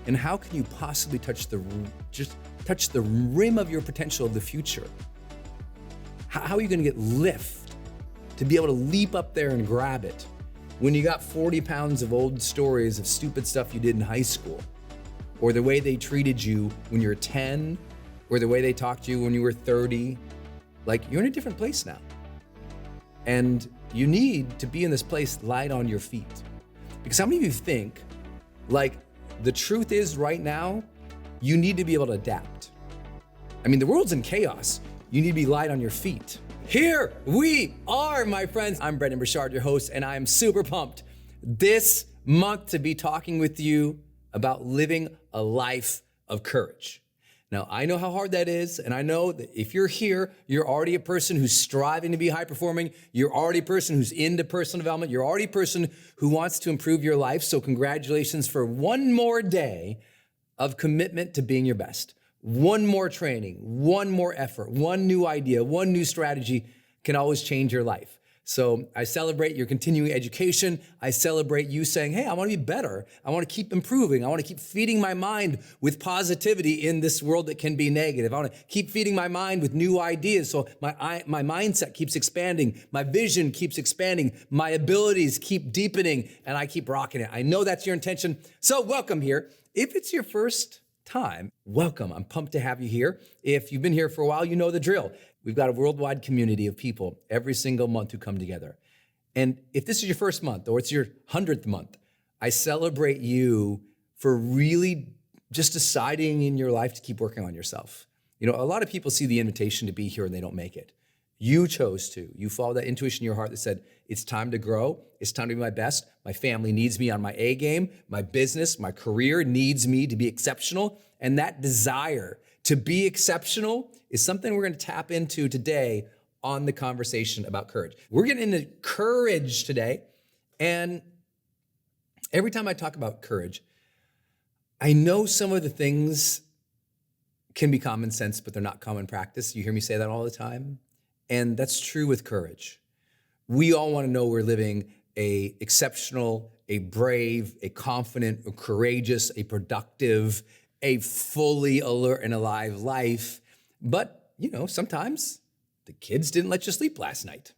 And how can you possibly touch the rim of your potential of the future? How are you gonna get lift to be able to leap up there and grab it when you got 40 pounds of old stories of stupid stuff you did in high school, or the way they treated you when you were 10, or the way they talked to you when you were 30? Like, you're in a different place now. And you need to be in this place light on your feet. Because how many of you think, like, the truth is right now, you need to be able to adapt? I mean, the world's in chaos. You need to be light on your feet. Here we are, my friends. I'm Brendon Burchard, your host, and I'm super pumped this month to be talking with you about living a life of courage. Now, I know how hard that is, and I know that if you're here, you're already a person who's striving to be high performing. You're already a person who's into personal development. You're already a person who wants to improve your life. So congratulations for one more day of commitment to being your best. One more training, one more effort, one new idea, one new strategy can always change your life. So I celebrate your continuing education. I celebrate you saying, hey, I want to be better. I want to keep improving. I want to keep feeding my mind with positivity in this world that can be negative. I want to keep feeding my mind with new ideas so my mindset keeps expanding. My vision keeps expanding. My abilities keep deepening, and I keep rocking it. I know that's your intention. So welcome here. If it's your first time, welcome. I'm pumped to have you here. If you've been here for a while, you know the drill. We've got a worldwide community of people every single month who come together. And if this is your first month or it's your 100th month, I celebrate you for really just deciding in your life to keep working on yourself. You know, a lot of people see the invitation to be here and they don't make it. You chose to. You followed that intuition in your heart that said, it's time to grow. It's time to be my best. My family needs me on my A game. My business, my career needs me to be exceptional. And that desire to be exceptional is something we're going to tap into today on the conversation about courage. We're getting into courage today. And every time I talk about courage, I know some of the things can be common sense, but they're not common practice. You hear me say that all the time. And that's true with courage. We all want to know we're living a exceptional, a brave, a confident, a courageous, a productive, a fully alert and alive life. But, you know, sometimes the kids didn't let you sleep last night.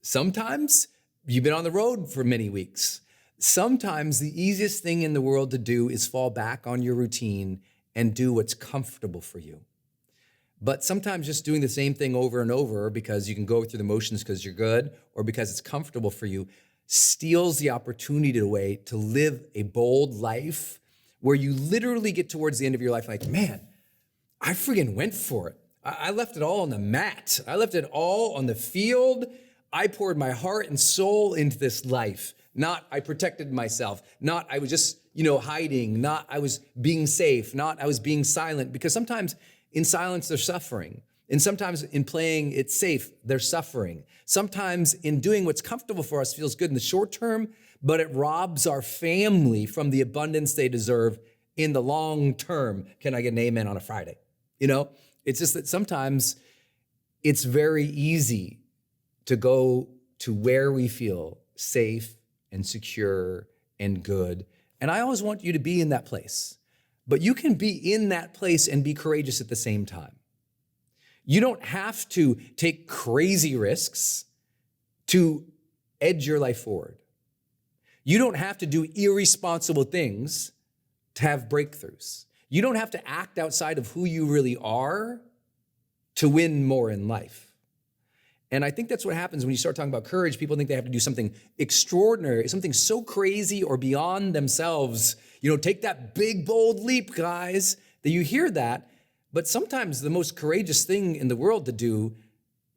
Sometimes you've been on the road for many weeks. Sometimes the easiest thing in the world to do is fall back on your routine and do what's comfortable for you. But sometimes just doing the same thing over and over because you can go through the motions because you're good or because it's comfortable for you steals the opportunity away to live a bold life where you literally get towards the end of your life like, man, I friggin' went for it. I left it all on the mat. I left it all on the field. I poured my heart and soul into this life. Not I protected myself. Not I was just, hiding. Not I was being safe. Not I was being silent. Because sometimes in silence, there's suffering. And sometimes in playing it safe, there's suffering. Sometimes in doing what's comfortable for us feels good in the short term, but it robs our family from the abundance they deserve in the long term. Can I get an amen on a Friday? It's just that sometimes it's very easy to go to where we feel safe and secure and good. And I always want you to be in that place. But you can be in that place and be courageous at the same time. You don't have to take crazy risks to edge your life forward. You don't have to do irresponsible things to have breakthroughs. You don't have to act outside of who you really are to win more in life. And I think that's what happens when you start talking about courage. People think they have to do something extraordinary, something so crazy or beyond themselves. Take that big, bold leap, guys, that you hear that. But sometimes the most courageous thing in the world to do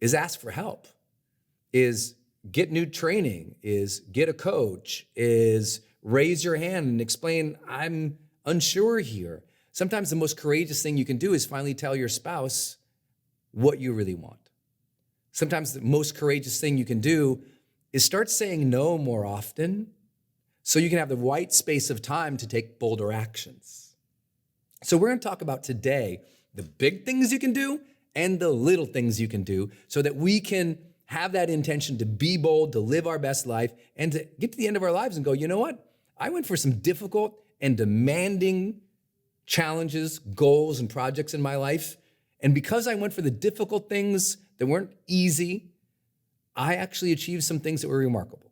is ask for help, is get new training, is get a coach, is raise your hand and explain, I'm unsure here. Sometimes the most courageous thing you can do is finally tell your spouse what you really want. Sometimes the most courageous thing you can do is start saying no more often so you can have the white space of time to take bolder actions. So we're going to talk about today the big things you can do and the little things you can do so that we can have that intention to be bold, to live our best life, and to get to the end of our lives and go, you know what? I went for some difficult and demanding challenges, goals, and projects in my life. And because I went for the difficult things that weren't easy, I actually achieved some things that were remarkable.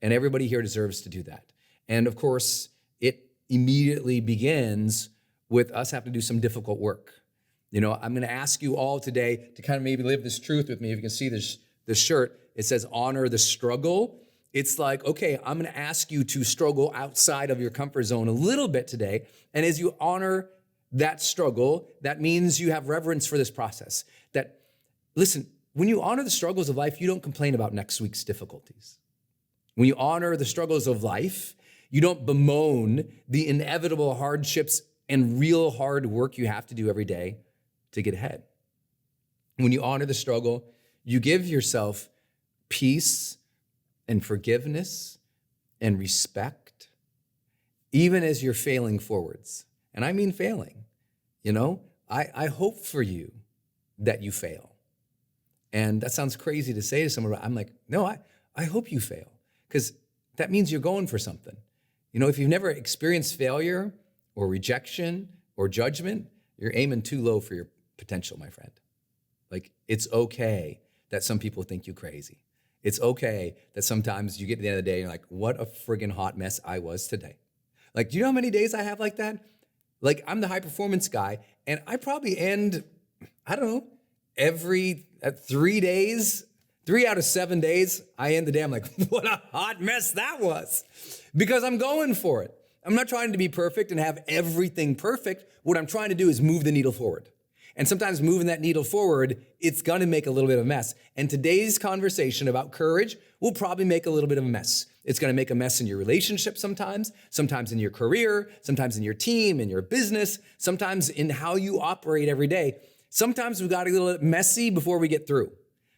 And everybody here deserves to do that. And of course, it immediately begins with us having to do some difficult work. You know, I'm gonna ask you all today to kind of maybe live this truth with me. If you can see this shirt, it says honor the struggle. It's like, okay, I'm gonna ask you to struggle outside of your comfort zone a little bit today. And as you honor that struggle, that means you have reverence for this process. That, listen, when you honor the struggles of life, you don't complain about next week's difficulties. When you honor the struggles of life, you don't bemoan the inevitable hardships and real hard work you have to do every day to get ahead. When you honor the struggle, you give yourself peace and forgiveness and respect, even as you're failing forwards. And I mean failing. You know, I hope for you that you fail. And that sounds crazy to say to someone, but I'm like, no, I hope you fail, because that means you're going for something. You know, if you've never experienced failure or rejection or judgment, you're aiming too low for your potential, my friend. Like, it's okay that some people think you crazy. It's okay that sometimes you get to the end of the day and you're like, what a friggin' hot mess I was today. Like, do you know how many days I have like that? Like, I'm the high performance guy, and I probably end, I don't know, every 3 days, 3 out of 7 days, I end the day, I'm like, what a hot mess that was. Because I'm going for it. I'm not trying to be perfect and have everything perfect. What I'm trying to do is move the needle forward. And sometimes moving that needle forward, it's gonna make a little bit of a mess. And today's conversation about courage will probably make a little bit of a mess. It's gonna make a mess in your relationship sometimes in your career, sometimes in your team, in your business, sometimes in how you operate every day. Sometimes we got a little messy before we get through.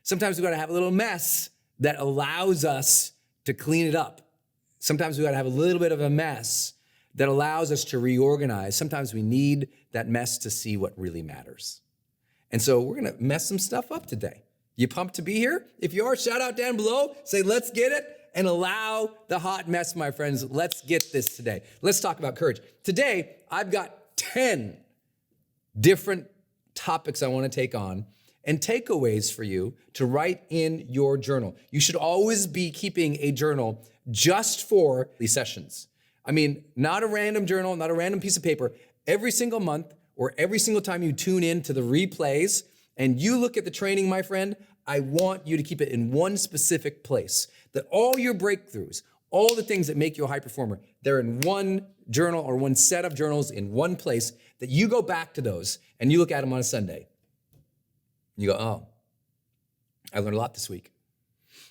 Sometimes we got to have a little mess that allows us to clean it up. Sometimes we got to have a little bit of a mess that allows us to reorganize. Sometimes we need that mess to see what really matters. And so we're going to mess some stuff up today. You pumped to be here? If you are, shout out down below, say, let's get it, and allow the hot mess, my friends. Let's get this today. Let's talk about courage. Today, I've got 10 different topics I want to take on and takeaways for you to write in your journal. You should always be keeping a journal just for these sessions. I mean, not a random journal, not a random piece of paper. Every single month or every single time you tune in to the replays and you look at the training, my friend, I want you to keep it in one specific place. That all your breakthroughs, all the things that make you a high performer, they're in one journal or one set of journals in one place, that you go back to those and you look at them on a Sunday. You go, oh, I learned a lot this week.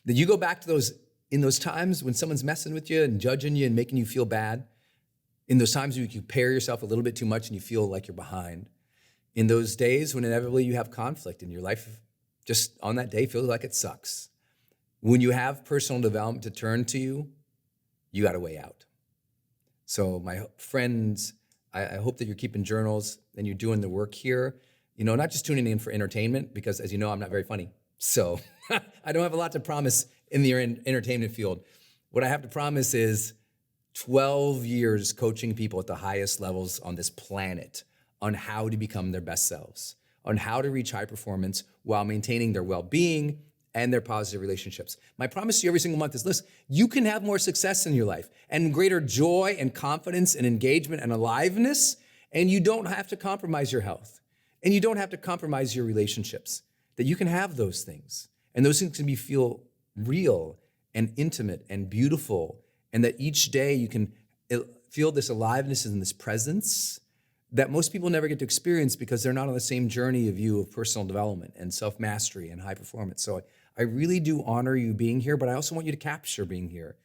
That you go back to those in those times when someone's messing with you and judging you and making you feel bad. In those times when you compare yourself a little bit too much and you feel like you're behind. In those days when inevitably you have conflict in your life, just on that day feels like it sucks. When you have personal development to turn to, you got a way out. So my friends, I hope that you're keeping journals and you're doing the work here. You know, not just tuning in for entertainment, because as you know, I'm not very funny. So I don't have a lot to promise in the entertainment field. What I have to promise is 12 years coaching people at the highest levels on this planet on how to become their best selves, on how to reach high performance while maintaining their well-being and their positive relationships. My promise to you every single month is, listen, you can have more success in your life and greater joy and confidence and engagement and aliveness, and you don't have to compromise your health. And you don't have to compromise your relationships, that you can have those things. And those things can feel real and intimate and beautiful, and that each day you can feel this aliveness and this presence that most people never get to experience because they're not on the same journey of you of personal development and self-mastery and high performance. So I really do honor you being here, but I also want you to capture being here.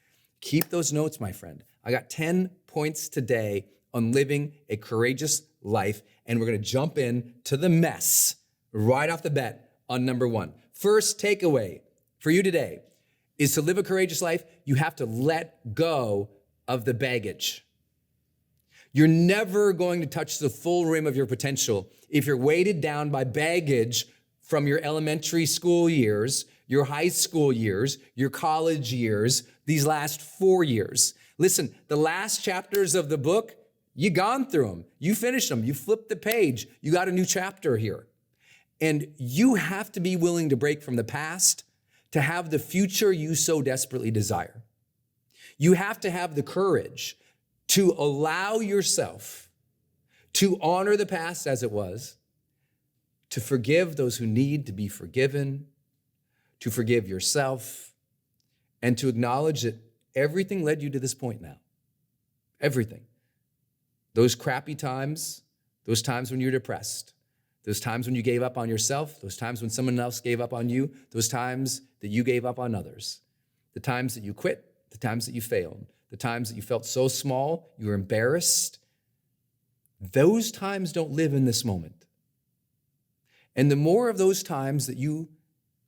Keep those notes, my friend. I got 10 points today on living a courageous life, and we're gonna jump in to the mess right off the bat on number 1. First takeaway for you today is to live a courageous life, you have to let go of the baggage. You're never going to touch the full rim of your potential if you're weighted down by baggage from your elementary school years, your high school years, your college years, these last 4 years. Listen, the last chapters of the book, You gone through them. You finished them. You flipped the page. You got a new chapter here. And you have to be willing to break from the past to have the future you so desperately desire. You have to have the courage to allow yourself to honor the past as it was, to forgive those who need to be forgiven, to forgive yourself, and to acknowledge that everything led you to this point now. Everything. Those crappy times, those times when you're depressed, those times when you gave up on yourself, those times when someone else gave up on you, those times that you gave up on others, the times that you quit, the times that you failed, the times that you felt so small, you were embarrassed. Those times don't live in this moment. And the more of those times that you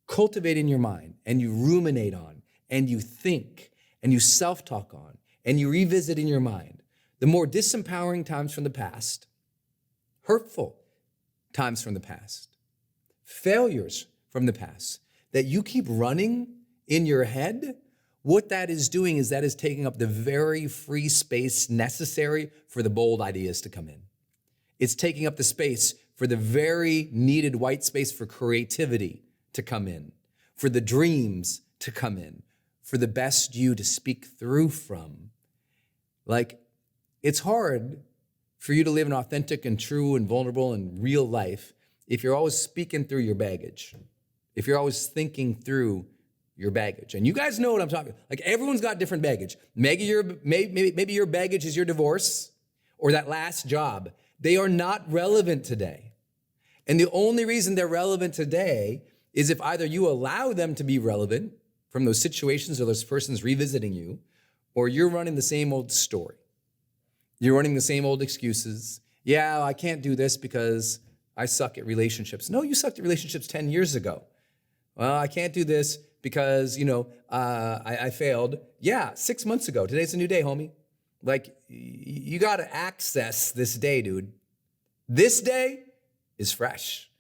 cultivate in your mind and you ruminate on and you think and you self-talk on and you revisit in your mind, the more disempowering times from the past, hurtful times from the past, failures from the past that you keep running in your head, what that is doing is that is taking up the very free space necessary for the bold ideas to come in. It's taking up the space for the very needed white space for creativity to come in, for the dreams to come in, for the best you to speak through from. Like, it's hard for you to live an authentic and true and vulnerable and real life if you're always speaking through your baggage, if you're always thinking through your baggage. And you guys know what I'm talking about. Like, everyone's got different baggage. Maybe your baggage is your divorce or that last job. They are not relevant today. And the only reason they're relevant today is if either you allow them to be relevant from those situations or those persons revisiting you, or you're running the same old story. You're running the same old excuses. Yeah, I can't do this because I suck at relationships. No, you sucked at relationships 10 years ago. Well, I can't do this because, I failed. Yeah, 6 months ago. Today's a new day, homie. Like, you got to access this day, dude. This day is fresh.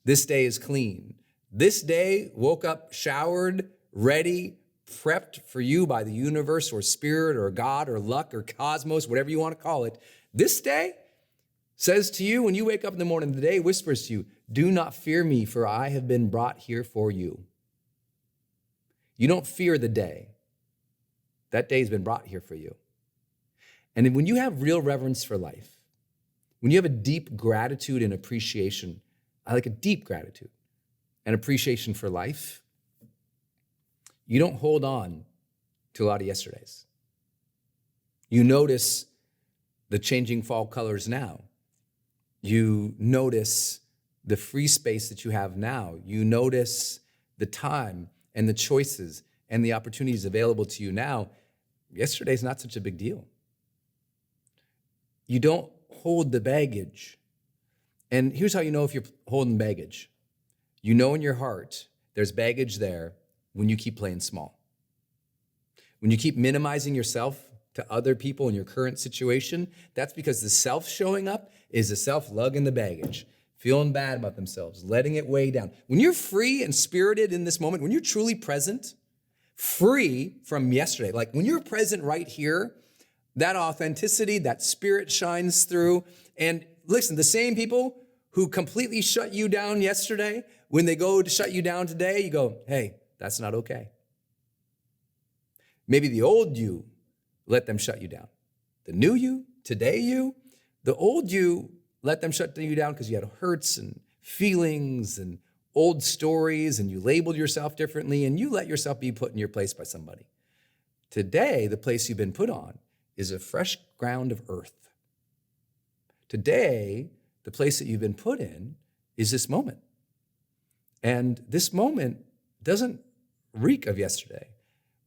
This day is clean. This day woke up, showered, ready, prepped for you by the universe or spirit or God or luck or cosmos, whatever you want to call it. This day says to you, when you wake up in the morning, the day whispers to you, do not fear me, for I have been brought here for you. You don't fear the day. That day's been brought here for you. And then when you have real reverence for life, when you have a deep gratitude and appreciation, I like a deep gratitude and appreciation for life, you don't hold on to a lot of yesterdays. You notice the changing fall colors now. You notice the free space that you have now. You notice the time and the choices and the opportunities available to you now. Yesterday's not such a big deal. You don't hold the baggage. And here's how you know if you're holding baggage. You know in your heart there's baggage there when you keep playing small. When you keep minimizing yourself to other people in your current situation, that's because the self showing up is the self lugging the baggage, feeling bad about themselves, letting it weigh down. When you're free and spirited in this moment, when you're truly present, free from yesterday, like when you're present right here, that authenticity, that spirit shines through. And listen, the same people who completely shut you down yesterday, when they go to shut you down today, you go, hey, that's not okay. Maybe the old you let them shut you down. The new you, today you, the old you let them shut you down because you had hurts and feelings and old stories and you labeled yourself differently and you let yourself be put in your place by somebody. Today, the place you've been put on is a fresh ground of earth. Today, the place that you've been put in is this moment. And this moment doesn't reek of yesterday.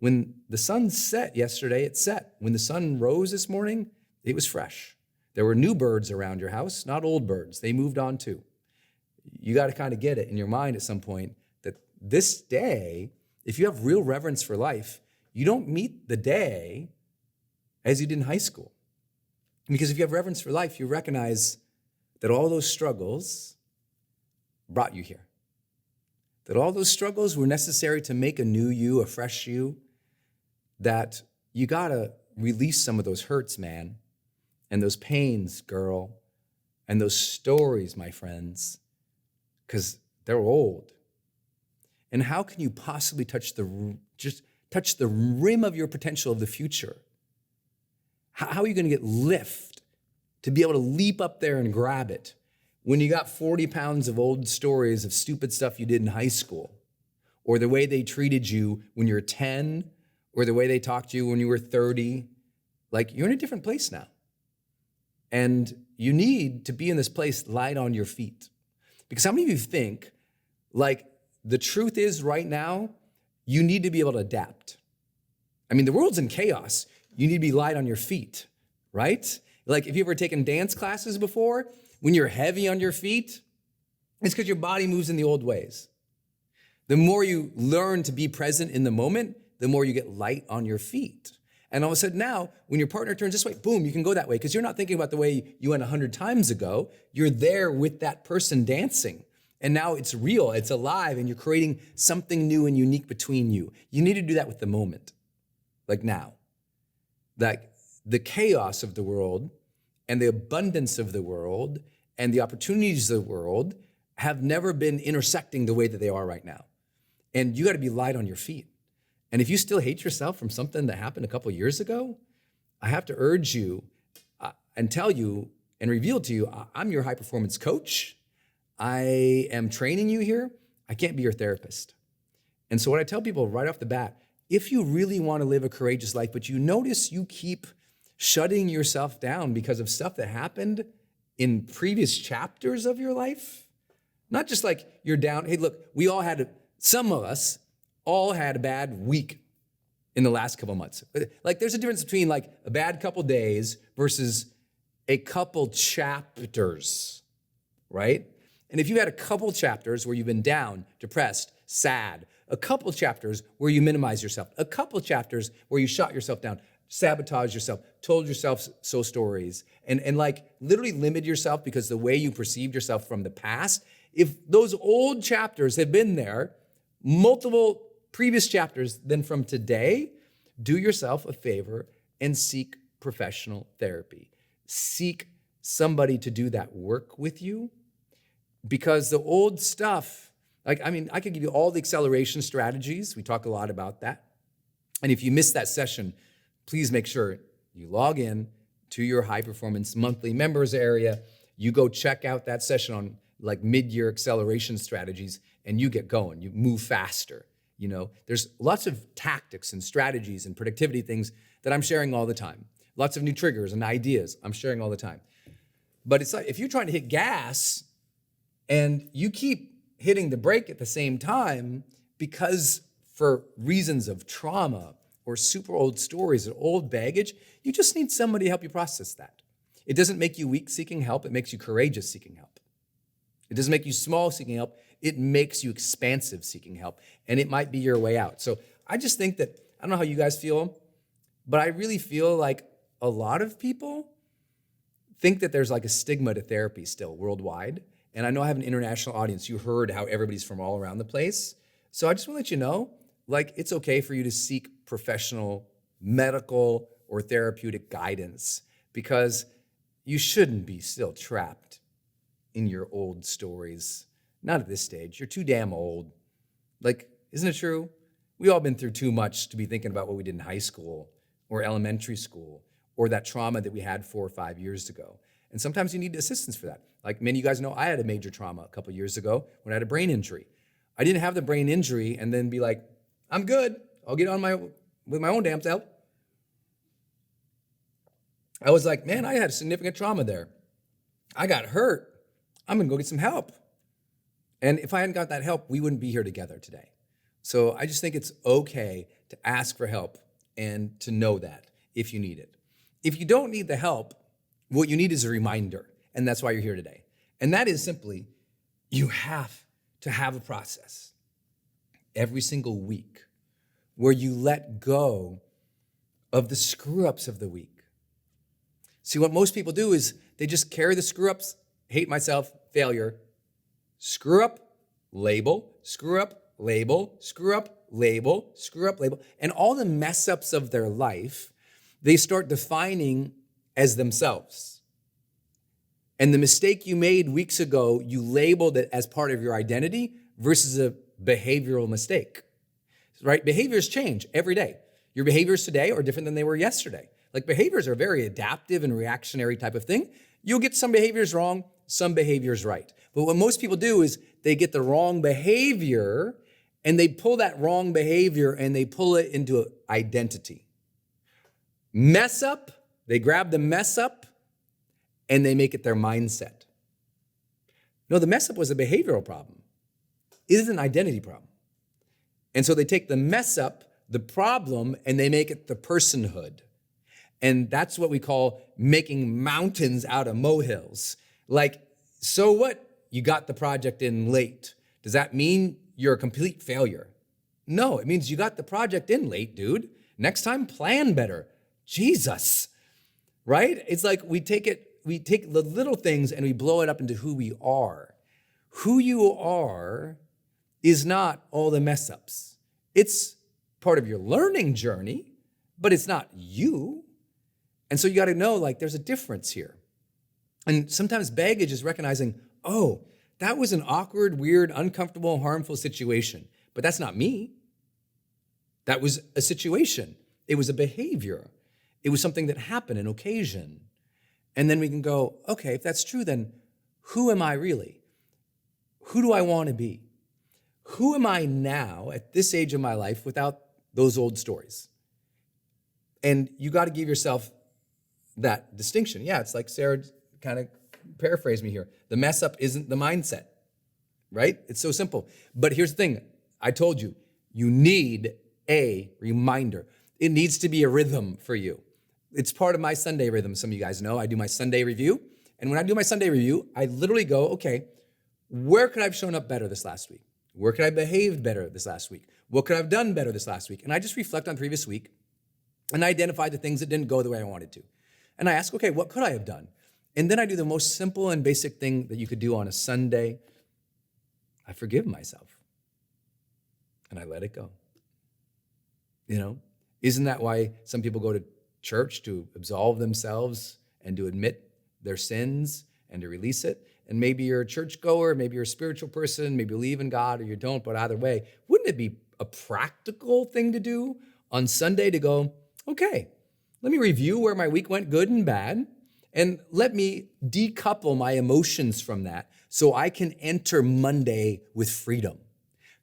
When the sun set yesterday, it set. When the sun rose this morning, it was fresh. There were new birds around your house, not old birds. They moved on too. You got to kind of get it in your mind at some point that this day, if you have real reverence for life, you don't meet the day as you did in high school. Because if you have reverence for life, you recognize that all those struggles brought you here. That all those struggles were necessary to make a new you, a fresh you, that you got to release some of those hurts, man. and those pains, girl, and those stories, my friends, because they're old. And how can you possibly touch the rim of your potential of the future? How are you going to get lift to be able to leap up there and grab it when you got 40 pounds of old stories of stupid stuff you did in high school, or the way they treated you when you were 10, or the way they talked to you when you were 30? Like, you're in a different place now. And you need to be in this place light on your feet. Because how many of you think, like, the truth is right now, you need to be able to adapt? I mean, the world's in chaos. You need to be light on your feet, right? Like, if you've ever taken dance classes before, when you're heavy on your feet, it's because your body moves in the old ways. The more you learn to be present in the moment, the more you get light on your feet. And all of a sudden now, when your partner turns this way, boom, you can go that way, because you're not thinking about the way you went 100 times ago. You're there with that person dancing. And now it's real, it's alive, and you're creating something new and unique between you. You need to do that with the moment, like now. Like, the chaos of the world and the abundance of the world and the opportunities of the world have never been intersecting the way that they are right now. And you got to be light on your feet. And if you still hate yourself from something that happened a couple years ago, I have to urge you and tell you and reveal to you, I'm your high performance coach. I am training you here. I can't be your therapist. And so what I tell people right off the bat, if you really want to live a courageous life, but you notice you keep shutting yourself down because of stuff that happened in previous chapters of your life, not just like you're down. Hey, look, some of us all had a bad week in the last couple months. Like, there's a difference between like a bad couple days versus a couple chapters, right? And if you had a couple chapters where you've been down, depressed, sad, a couple chapters where you minimize yourself, a couple chapters where you shot yourself down, sabotage yourself, told yourself so stories, and like literally limit yourself because the way you perceived yourself from the past, if those old chapters have been there, multiple previous chapters, then from today, do yourself a favor and seek professional therapy. Seek somebody to do that work with you, because the old stuff, I could give you all the acceleration strategies. We talk a lot about that. And if you missed that session, please make sure you log in to your high performance monthly members area. You go check out that session on like mid-year acceleration strategies, and you get going. You move faster. You know, there's lots of tactics and strategies and productivity things that I'm sharing all the time. Lots of new triggers and ideas I'm sharing all the time. But it's like, if you're trying to hit gas and you keep hitting the brake at the same time because for reasons of trauma or super old stories or old baggage, you just need somebody to help you process that. It doesn't make you weak seeking help. It makes you courageous seeking help. It doesn't make you small seeking help. It makes you expansive seeking help. And it might be your way out. So I just think that, I don't know how you guys feel, but I really feel like a lot of people think that there's like a stigma to therapy still worldwide. And I know I have an international audience. You heard how everybody's from all around the place. So I just want to let you know, like, it's okay for you to seek professional, medical, or therapeutic guidance, because you shouldn't be still trapped in your old stories. Not at this stage. You're too damn old. Like, isn't it true? We all been through too much to be thinking about what we did in high school or elementary school or that trauma that we had 4 or 5 years ago. And sometimes you need assistance for that. Like many of you guys know, I had a major trauma a couple years ago when I had a brain injury. I didn't have the brain injury and then be like, I'm good. I'll get on with my own damn self. I was like, man, I had significant trauma there. I got hurt. I'm gonna go get some help. And if I hadn't got that help, we wouldn't be here together today. So I just think it's okay to ask for help and to know that if you need it. If you don't need the help, what you need is a reminder. And that's why you're here today. And that is simply, you have to have a process every single week where you let go of the screw-ups of the week. See, what most people do is they just carry the screw-ups, hate myself, failure, screw up, label, screw up, label, screw up, label, screw up, label. And all the mess ups of their life, they start defining as themselves. And the mistake you made weeks ago, you labeled it as part of your identity versus a behavioral mistake, right? Behaviors change every day. Your behaviors today are different than they were yesterday. Like behaviors are very adaptive and reactionary type of thing. You'll get some behaviors wrong, some behaviors right. But what most people do is they get the wrong behavior and they pull that wrong behavior and they pull it into an identity. Mess up, they grab the mess up and they make it their mindset. No, the mess up was a behavioral problem. It is an identity problem. And so they take the mess up, the problem, and they make it the personhood. And that's what we call making mountains out of molehills. Like, so what? You got the project in late. Does that mean you're a complete failure? No, it means you got the project in late, dude. Next time, plan better. Jesus, right? It's like we take the little things and we blow it up into who we are. Who you are is not all the mess ups. It's part of your learning journey, but it's not you. And so you got to know, like, there's a difference here. And sometimes baggage is recognizing, oh, that was an awkward, weird, uncomfortable, harmful situation, but that's not me. That was a situation. It was a behavior. It was something that happened, an occasion. And then we can go, okay, if that's true, then who am I really? Who do I want to be? Who am I now at this age of my life without those old stories? And you got to give yourself that distinction. Yeah, it's like Sarah kind of paraphrased me here. The mess up isn't the mindset, right? It's so simple. But here's the thing. I told you, you need a reminder. It needs to be a rhythm for you. It's part of my Sunday rhythm. Some of you guys know I do my Sunday review. And when I do my Sunday review, I literally go, okay, where could I have shown up better this last week? Where could I have behaved better this last week? What could I have done better this last week? And I just reflect on previous week and I identify the things that didn't go the way I wanted to. And I ask, okay, what could I have done? And then I do the most simple and basic thing that you could do on a Sunday. I forgive myself and I let it go. You know, isn't that why some people go to church, to absolve themselves and to admit their sins and to release it? And maybe you're a churchgoer, maybe you're a spiritual person, maybe you believe in God or you don't, but either way, wouldn't it be a practical thing to do on Sunday to go, okay, let me review where my week went good and bad, and let me decouple my emotions from that so I can enter Monday with freedom.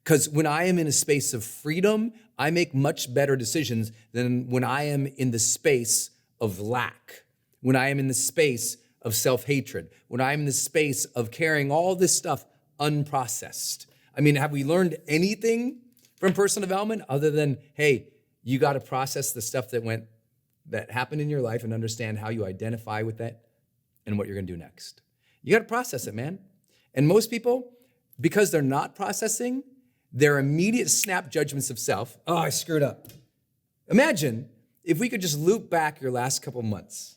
Because when I am in a space of freedom, I make much better decisions than when I am in the space of lack, when I am in the space of self-hatred, when I'm in the space of carrying all this stuff unprocessed. I mean, have we learned anything from personal development other than, hey, you got to process the stuff that happened in your life and understand how you identify with that and what you're going to do next. You got to process it, man. And most people, because they're not processing, their immediate snap judgments of self, oh, I screwed up. Imagine if we could just loop back your last couple months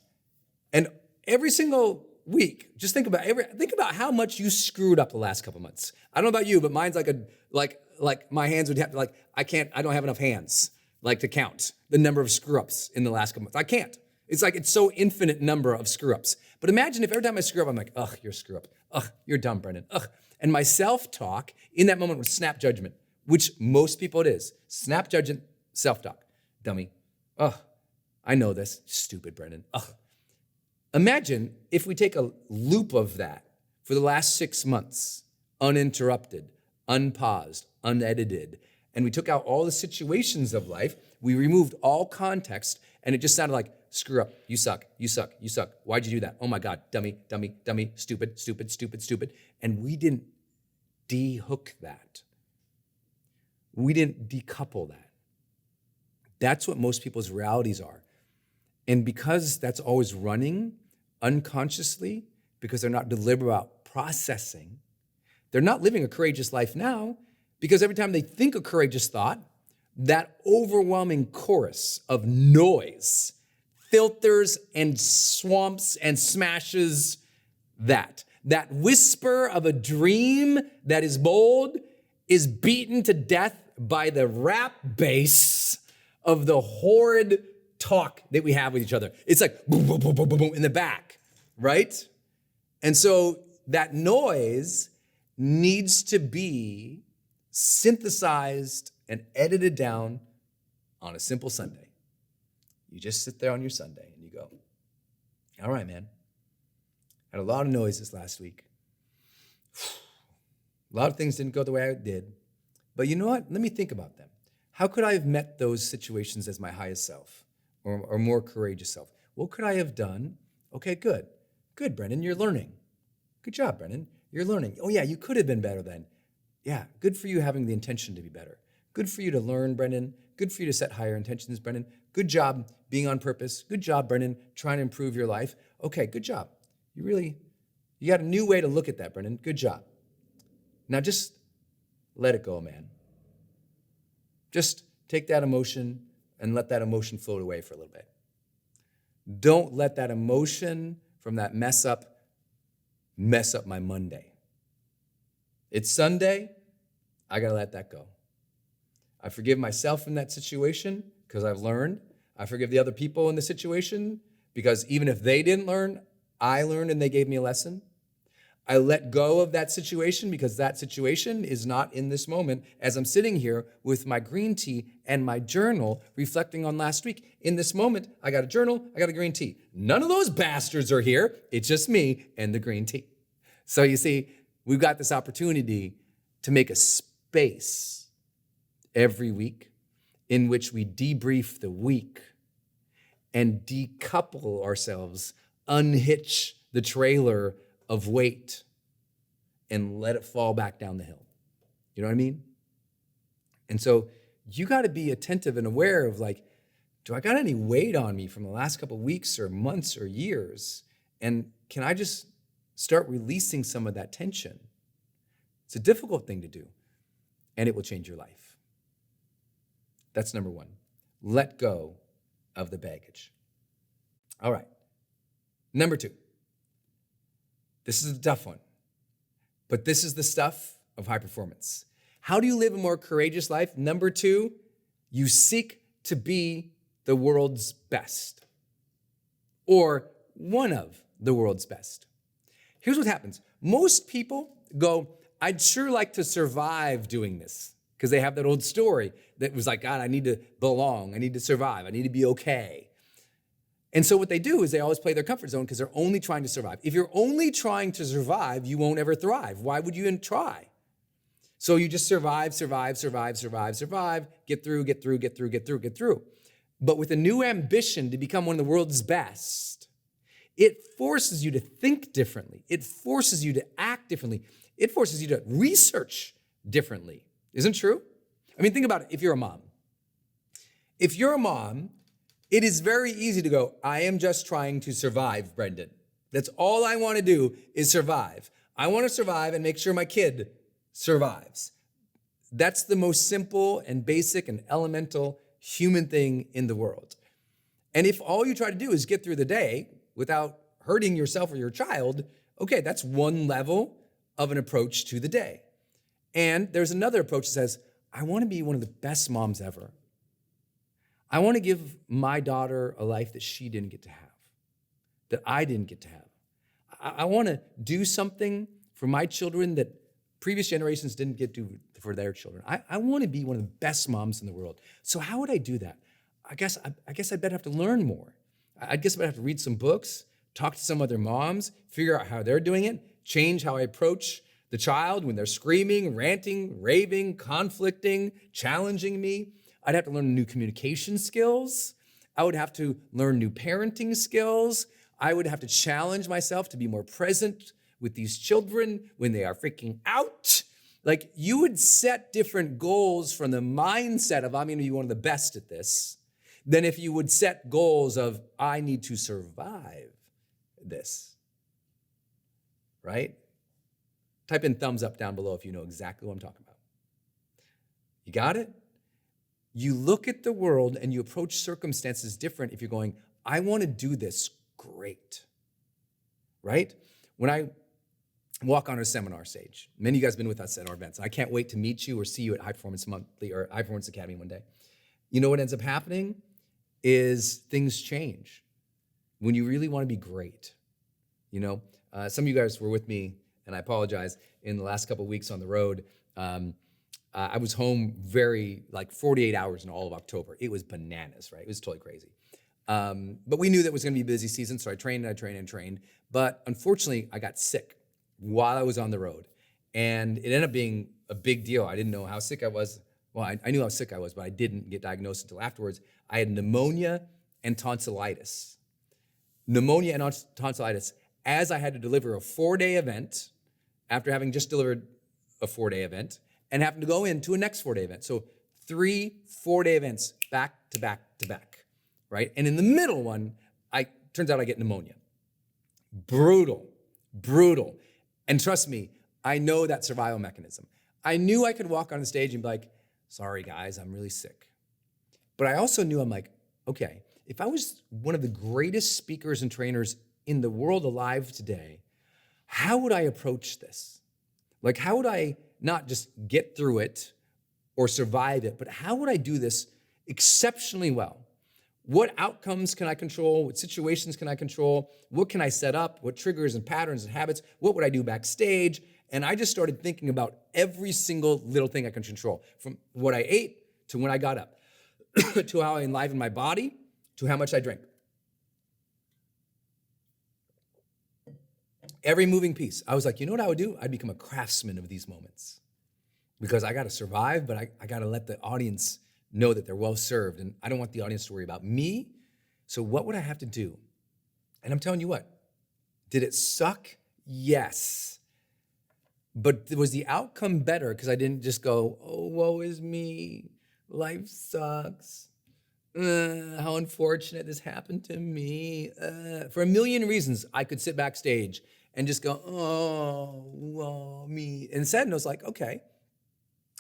and every single week, just think about how much you screwed up the last couple months. I don't know about you, but mine's like my hands would have to, I don't have enough hands, to count the number of screw ups in the last couple months. I can't. It's so infinite number of screw ups. But imagine if every time I screw up, I'm like, ugh, you're a screw up. Ugh, you're dumb, Brendon. Ugh. And my self-talk in that moment was snap judgment, which most people it is. Snap judgment, self-talk. Dummy. Ugh, I know this. Stupid, Brendon. Ugh. Imagine if we take a loop of that for the last 6 months, uninterrupted, unpaused, unedited, and we took out all the situations of life, we removed all context, and it just sounded like, screw up, you suck, you suck, you suck. Why'd you do that? Oh my God, dummy, dummy, dummy, stupid, stupid, stupid, stupid. And we didn't de-hook that. We didn't decouple that. That's what most people's realities are. And because that's always running unconsciously, because they're not deliberate about processing, they're not living a courageous life now, because every time they think a courageous thought, that overwhelming chorus of noise filters and swamps and smashes that. That whisper of a dream that is bold is beaten to death by the rap bass of the horrid talk that we have with each other. It's like boom, boom, boom, boom, boom, boom in the back, right? And so that noise needs to be synthesized and edited down on a simple Sunday. You just sit there on your Sunday and you go, all right, man. Had a lot of noise this last week. A lot of things didn't go the way I did. But you know what? Let me think about them. How could I have met those situations as my highest self or more courageous self? What could I have done? Okay, good. Good, Brendon, you're learning. Good job, Brendon. You're learning. Oh yeah, you could have been better then. Yeah, good for you having the intention to be better. Good for you to learn, Brendon. Good for you to set higher intentions, Brendon. Good job being on purpose. Good job, Brendon, trying to improve your life. Okay, good job. You got a new way to look at that, Brendon. Good job. Now just let it go, man. Just take that emotion and let that emotion float away for a little bit. Don't let that emotion from that mess up my Monday. It's Sunday, I gotta let that go. I forgive myself in that situation because I've learned. I forgive the other people in the situation because even if they didn't learn, I learned and they gave me a lesson. I let go of that situation because that situation is not in this moment as I'm sitting here with my green tea and my journal reflecting on last week. In this moment, I got a journal, I got a green tea. None of those bastards are here. It's just me and the green tea. So you see, we've got this opportunity to make a space every week in which we debrief the week and decouple ourselves, unhitch the trailer of weight and let it fall back down the hill. You know what I mean? And so you got to be attentive and aware of like, do I got any weight on me from the last couple of weeks or months or years? And can I just start releasing some of that tension? It's a difficult thing to do, and it will change your life. That's number one. Let go of the baggage. All right. Number two. This is a tough one, but this is the stuff of high performance. How do you live a more courageous life? Number two, you seek to be the world's best or one of the world's best. Here's what happens. Most people go, I'd sure like to survive doing this because they have that old story that was like, God, I need to belong. I need to survive. I need to be okay. And so what they do is they always play their comfort zone because they're only trying to survive. If you're only trying to survive, you won't ever thrive. Why would you even try? So you just survive, get through. But with a new ambition to become one of the world's best, it forces you to think differently. It forces you to act differently. It forces you to research differently. Isn't it true? I mean, think about it. If you're a mom, it is very easy to go, I am just trying to survive, Brendon. That's all I want to do is survive. I want to survive and make sure my kid survives. That's the most simple and basic and elemental human thing in the world. And if all you try to do is get through the day without hurting yourself or your child, okay, that's one level of an approach to the day. And there's another approach that says, I want to be one of the best moms ever. I want to give my daughter a life that she didn't get to have, that I didn't get to have. I want to do something for my children that previous generations didn't get to for their children. I want to be one of the best moms in the world. So how would I do that? I guess I'd better have to learn more. I guess I'd have to read some books, talk to some other moms, figure out how they're doing it, change how I approach the child when they're screaming, ranting, raving, conflicting, challenging me. I'd have to learn new communication skills. I would have to learn new parenting skills. I would have to challenge myself to be more present with these children when they are freaking out. Like, you would set different goals from the mindset of, I'm going to be one of the best at this, than if you would set goals of, I need to survive this, right? Type in thumbs up down below if you know exactly what I'm talking about. You got it? You look at the world and you approach circumstances different if you're going, I want to do this great, right? When I walk on a seminar stage, many of you guys have been with us at our events. I can't wait to meet you or see you at High Performance Monthly or High Performance Academy one day. You know what ends up happening is things change when you really want to be great. Some of you guys were with me, and I apologize, in the last couple of weeks on the road. I was home 48 hours in all of October. It was bananas, right? It was totally crazy. But we knew that it was going to be a busy season, so I trained. But unfortunately, I got sick while I was on the road. And it ended up being a big deal. I didn't know how sick I was. Well, I knew how sick I was, but I didn't get diagnosed until afterwards. I had pneumonia and tonsillitis. Pneumonia and tonsillitis, as I had to deliver a 4-day event after having just delivered a 4-day event and having to go into a next 4-day event. So 3 4-day events back to back to back, right? And in the middle one, turns out I get pneumonia. Brutal. And trust me, I know that survival mechanism. I knew I could walk on the stage and be like, sorry guys, I'm really sick. But I also knew, I'm like, okay, if I was one of the greatest speakers and trainers in the world alive today, how would I approach this? Like, how would I not just get through it or survive it, but how would I do this exceptionally well? What outcomes can I control? What situations can I control? What can I set up? What triggers and patterns and habits? What would I do backstage? And I just started thinking about every single little thing I can control, from what I ate to when I got up, to how I enlivened my body, to how much I drank. Every moving piece. I was like, you know what I would do? I'd become a craftsman of these moments, because I got to survive, but I got to let the audience know that they're well served, and I don't want the audience to worry about me. So what would I have to do? And I'm telling you what, did it suck? Yes. But was the outcome better because I didn't just go, oh, woe is me, life sucks, how unfortunate this happened to me. For a million reasons, I could sit backstage and just go, oh, woe me. Instead, I was like, okay,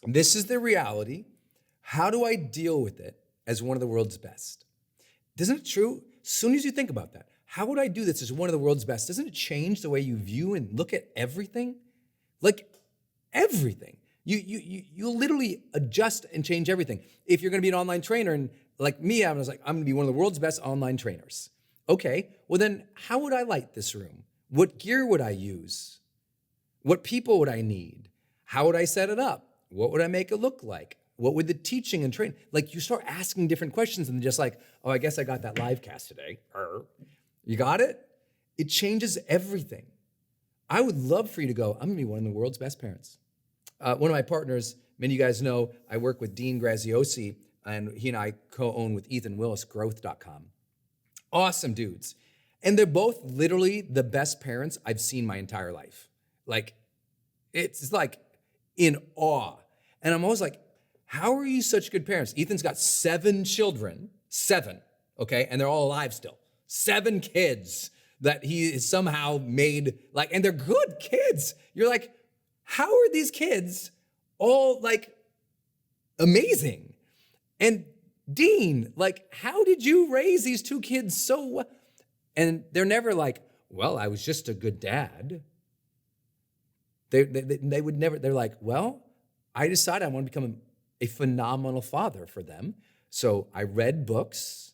this is the reality. How do I deal with it as one of the world's best? Isn't it true? As soon as you think about that, how would I do this as one of the world's best? Doesn't it change the way you view and look at everything? Like everything. You literally adjust and change everything. If you're going to be an online trainer, and like me, I was like, I'm going to be one of the world's best online trainers. Okay, well then how would I light this room? What gear would I use? What people would I need? How would I set it up? What would I make it look like? What would the teaching and training? Like, you start asking different questions and just like, oh, I guess I got that live cast today. You got it? It changes everything. I would love for you to go, I'm gonna be one of the world's best parents. One of my partners, many of you guys know, I work with Dean Graziosi, and he and I co-own with Ethan Willis, growth.com. Awesome dudes. And they're both literally the best parents I've seen my entire life. Like, it's like in awe. And I'm always like, how are you such good parents? Ethan's got 7 children, 7, okay? And they're all alive still. 7 kids that he has somehow made, like, and they're good kids. You're like, how are these kids all like amazing? And Dean, like, how did you raise these 2 kids so well? And they're never like, well, I was just a good dad. They would never, they're like, well, I decided I want to become a phenomenal father for them. So I read books,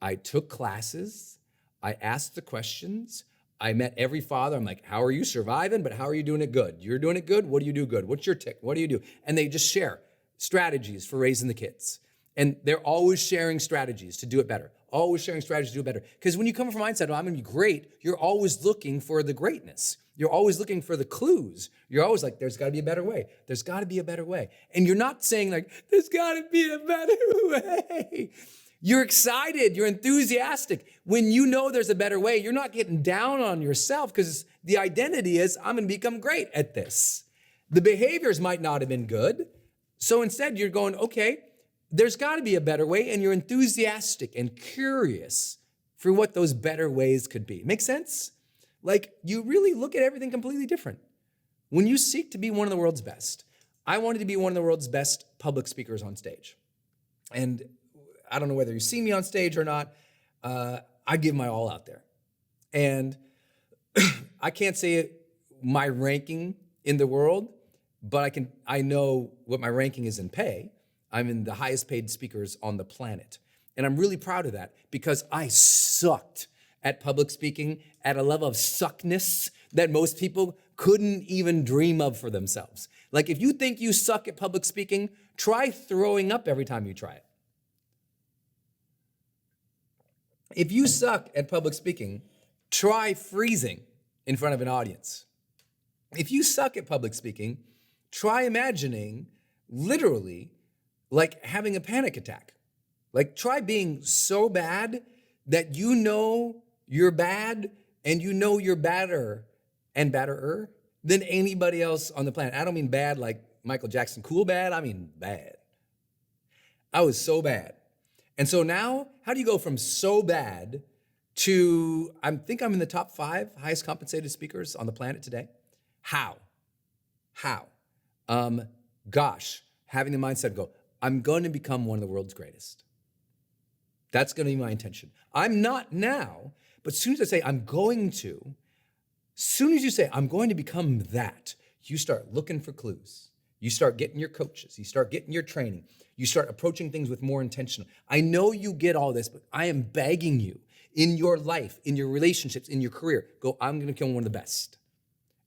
I took classes, I asked the questions. I met every father. I'm like, how are you surviving? But how are you doing it good? You're doing it good? What do you do good? What's your tick? What do you do? And they just share strategies for raising the kids. And they're always sharing strategies to do it better. Always sharing strategies to do it better. Because when you come from a mindset, oh, I'm going to be great, you're always looking for the greatness. You're always looking for the clues. You're always like, there's got to be a better way. There's got to be a better way. And you're not saying like, there's got to be a better way. You're excited, you're enthusiastic. When you know there's a better way, you're not getting down on yourself because the identity is, I'm gonna become great at this. The behaviors might not have been good. So instead you're going, okay, there's gotta be a better way, and you're enthusiastic and curious for what those better ways could be. Make sense? Like, you really look at everything completely different. When you seek to be one of the world's best, I wanted to be one of the world's best public speakers on stage. And I don't know whether you see me on stage or not. I give my all out there. And I can't say my ranking in the world, but I know what my ranking is in pay. I'm in the highest paid speakers on the planet. And I'm really proud of that because I sucked at public speaking at a level of suckness that most people couldn't even dream of for themselves. Like if you think you suck at public speaking, try throwing up every time you try it. If you suck at public speaking, try freezing in front of an audience. If you suck at public speaking, try imagining literally like having a panic attack. Like try being so bad that you know you're bad and you know you're badder and badderer than anybody else on the planet. I don't mean bad like Michael Jackson cool bad, I mean bad. I was so bad. And so now, how do you go from so bad to, I think I'm in the top 5 highest compensated speakers on the planet today? How? Gosh, having the mindset go, I'm going to become one of the world's greatest. That's going to be my intention. I'm not now, but as soon as I say I'm going to, as soon as you say I'm going to become that, you start looking for clues. You start getting your coaches. You start getting your training. You start approaching things with more intention. I know you get all this, but I am begging you in your life, in your relationships, in your career, go, I'm going to become one of the best.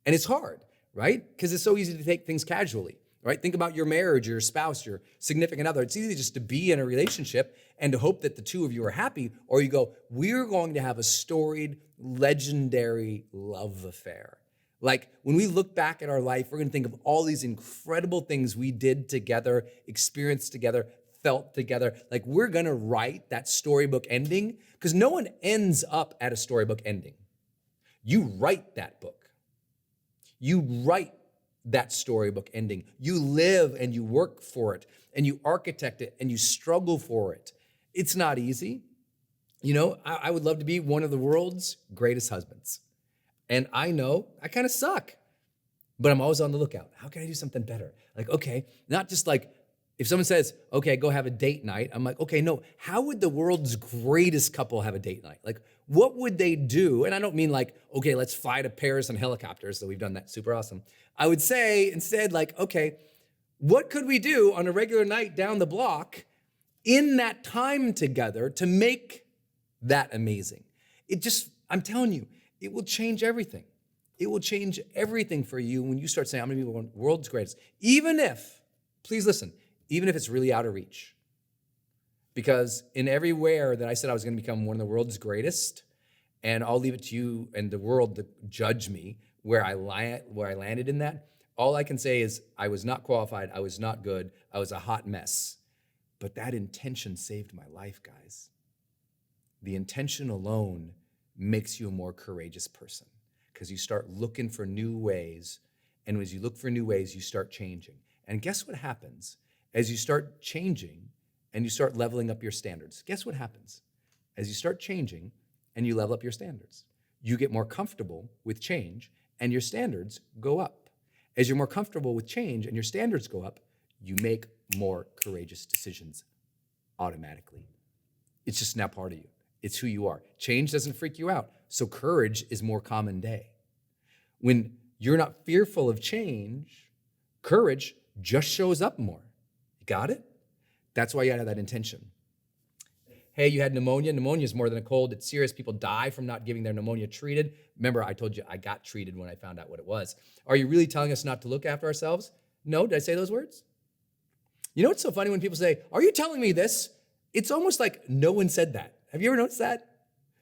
And it's hard, right? Because it's so easy to take things casually, right? Think about your marriage, your spouse, your significant other. It's easy just to be in a relationship and to hope that the two of you are happy, or you go, we're going to have a storied, legendary love affair. Like when we look back at our life, we're going to think of all these incredible things we did together, experienced together, felt together. Like we're going to write that storybook ending because no one ends up at a storybook ending. You write that book. You write that storybook ending. You live and you work for it and you architect it and you struggle for it. It's not easy. You know, I would love to be one of the world's greatest husbands. And I know I kind of suck, but I'm always on the lookout. How can I do something better? Like, okay, not just like if someone says, okay, go have a date night. I'm like, okay, no, how would the world's greatest couple have a date night? Like, what would they do? And I don't mean like, okay, let's fly to Paris on helicopters. So we've done that, super awesome. I would say instead like, okay, what could we do on a regular night down the block in that time together to make that amazing? It just, I'm telling you, it will change everything. It will change everything for you when you start saying, I'm gonna be one of the world's greatest. Even if, please listen, even if it's really out of reach. Because in everywhere that I said I was gonna become one of the world's greatest, and I'll leave it to you and the world to judge me where I landed in that, all I can say is I was not qualified, I was not good, I was a hot mess. But that intention saved my life, guys. The intention alone makes you a more courageous person because you start looking for new ways. And as you look for new ways, you start changing. And guess what happens? As you start changing and you start leveling up your standards, guess what happens? As you start changing and you level up your standards, you get more comfortable with change and your standards go up. As you're more comfortable with change and your standards go up, you make more courageous decisions automatically. It's just now part of you. It's who you are. Change doesn't freak you out, so courage is more common day. When you're not fearful of change, courage just shows up more. You got it? That's why you have that intention. Hey, you had pneumonia. Pneumonia is more than a cold. It's serious. People die from not getting their pneumonia treated. Remember, I told you I got treated when I found out what it was. Are you really telling us not to look after ourselves? No, did I say those words? You know what's so funny when people say, are you telling me this? It's almost like no one said that. Have you ever noticed that?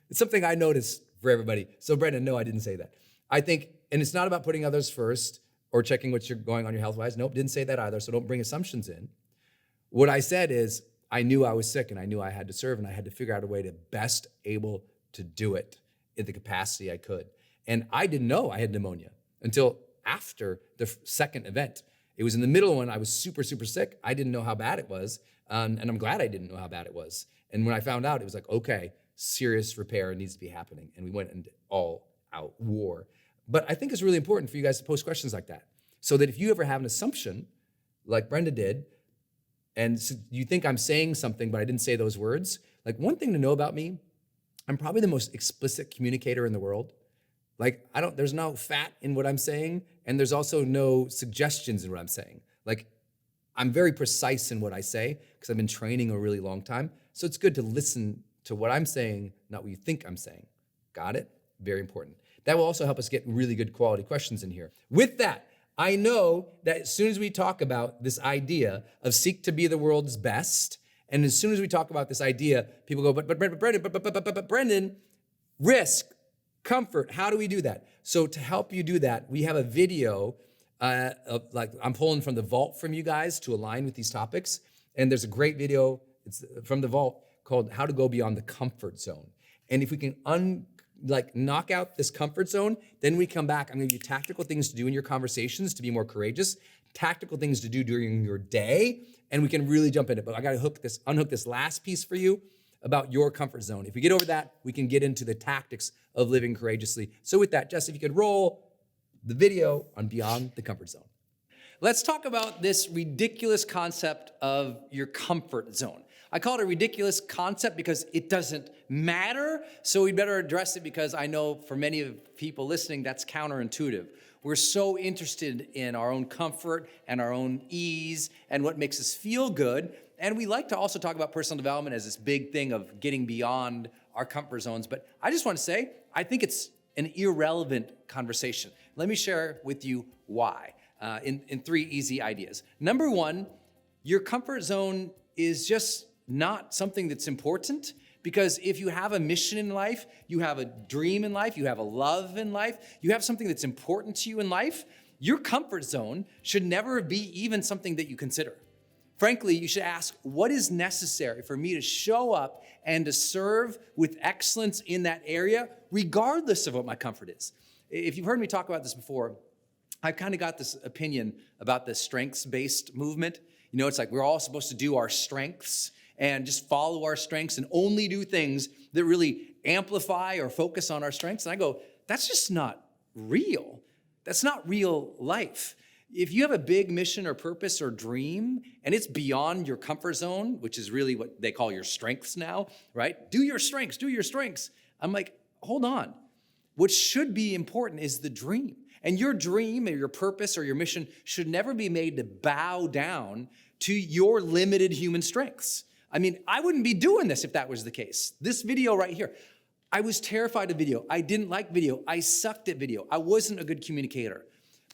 It's something I noticed for everybody. So Brendon, no, I didn't say that. I think, and it's not about putting others first or checking what's going on your health-wise. Nope, didn't say that either, so don't bring assumptions in. What I said is, I knew I was sick and I knew I had to serve and I had to figure out a way to best able to do it in the capacity I could. And I didn't know I had pneumonia until after the second event. It was in the middle when I was super, super sick. I didn't know how bad it was, and I'm glad I didn't know how bad it was. And when I found out, it was like, okay, serious repair needs to be happening. And we went into all-out war. But I think it's really important for you guys to post questions like that so that if you ever have an assumption, like Brenda did, and so you think I'm saying something, but I didn't say those words, like one thing to know about me, I'm probably the most explicit communicator in the world. Like, there's no fat in what I'm saying, and there's also no suggestions in what I'm saying. Like, I'm very precise in what I say because I've been training a really long time. So it's good to listen to what I'm saying, not what you think I'm saying. Got it? Very important. That will also help us get really good quality questions in here. With that, I know that as soon as we talk about this idea of seek to be the world's best, and as soon as we talk about this idea, people go, but Brendon, risk, comfort, how do we do that? So to help you do that, we have a video I'm pulling from the vault from you guys to align with these topics. And there's a great video, it's from the vault, called How to Go Beyond the Comfort Zone. And if we can knock out this comfort zone, then we come back. I'm gonna give you tactical things to do in your conversations to be more courageous, tactical things to do during your day, and we can really jump into it. But I gotta unhook this last piece for you about your comfort zone. If we get over that, we can get into the tactics of living courageously. So with that, Jess, if you could roll the video on Beyond the Comfort Zone. Let's talk about this ridiculous concept of your comfort zone. I call it a ridiculous concept because it doesn't matter, so we better address it because I know for many of people listening, that's counterintuitive. We're so interested in our own comfort and our own ease and what makes us feel good, and we like to also talk about personal development as this big thing of getting beyond our comfort zones, but I just want to say, I think it's an irrelevant conversation. Let me share with you why in 3 easy ideas. Number 1, your comfort zone is just not something that's important, because if you have a mission in life, you have a dream in life, you have a love in life, you have something that's important to you in life, your comfort zone should never be even something that you consider. Frankly, you should ask, what is necessary for me to show up and to serve with excellence in that area, regardless of what my comfort is? If you've heard me talk about this before, I've kind of got this opinion about the strengths-based movement. You know, it's like we're all supposed to do our strengths and just follow our strengths and only do things that really amplify or focus on our strengths. And I go, that's just not real. That's not real life. If you have a big mission or purpose or dream, and it's beyond your comfort zone, which is really what they call your strengths now, right? Do your strengths, do your strengths. I'm like, hold on. What should be important is the dream. And your dream or your purpose or your mission should never be made to bow down to your limited human strengths. I mean, I wouldn't be doing this if that was the case. This video right here, I was terrified of video. I didn't like video. I sucked at video. I wasn't a good communicator.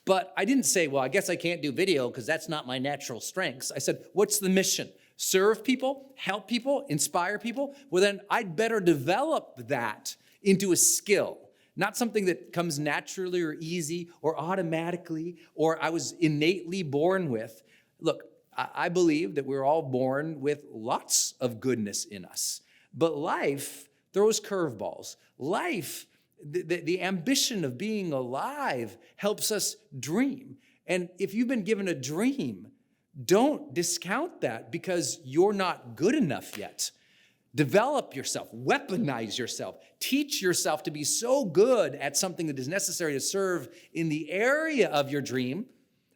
But I didn't say, well, I guess I can't do video because that's not my natural strengths. I said, what's the mission? Serve people, help people, inspire people? Well, then I'd better develop that into a skill, not something that comes naturally or easy or automatically or I was innately born with. Look, I believe that we're all born with lots of goodness in us, but life throws curveballs. Life, the ambition of being alive helps us dream. And if you've been given a dream, don't discount that because you're not good enough yet. Develop yourself, weaponize yourself, teach yourself to be so good at something that is necessary to serve in the area of your dream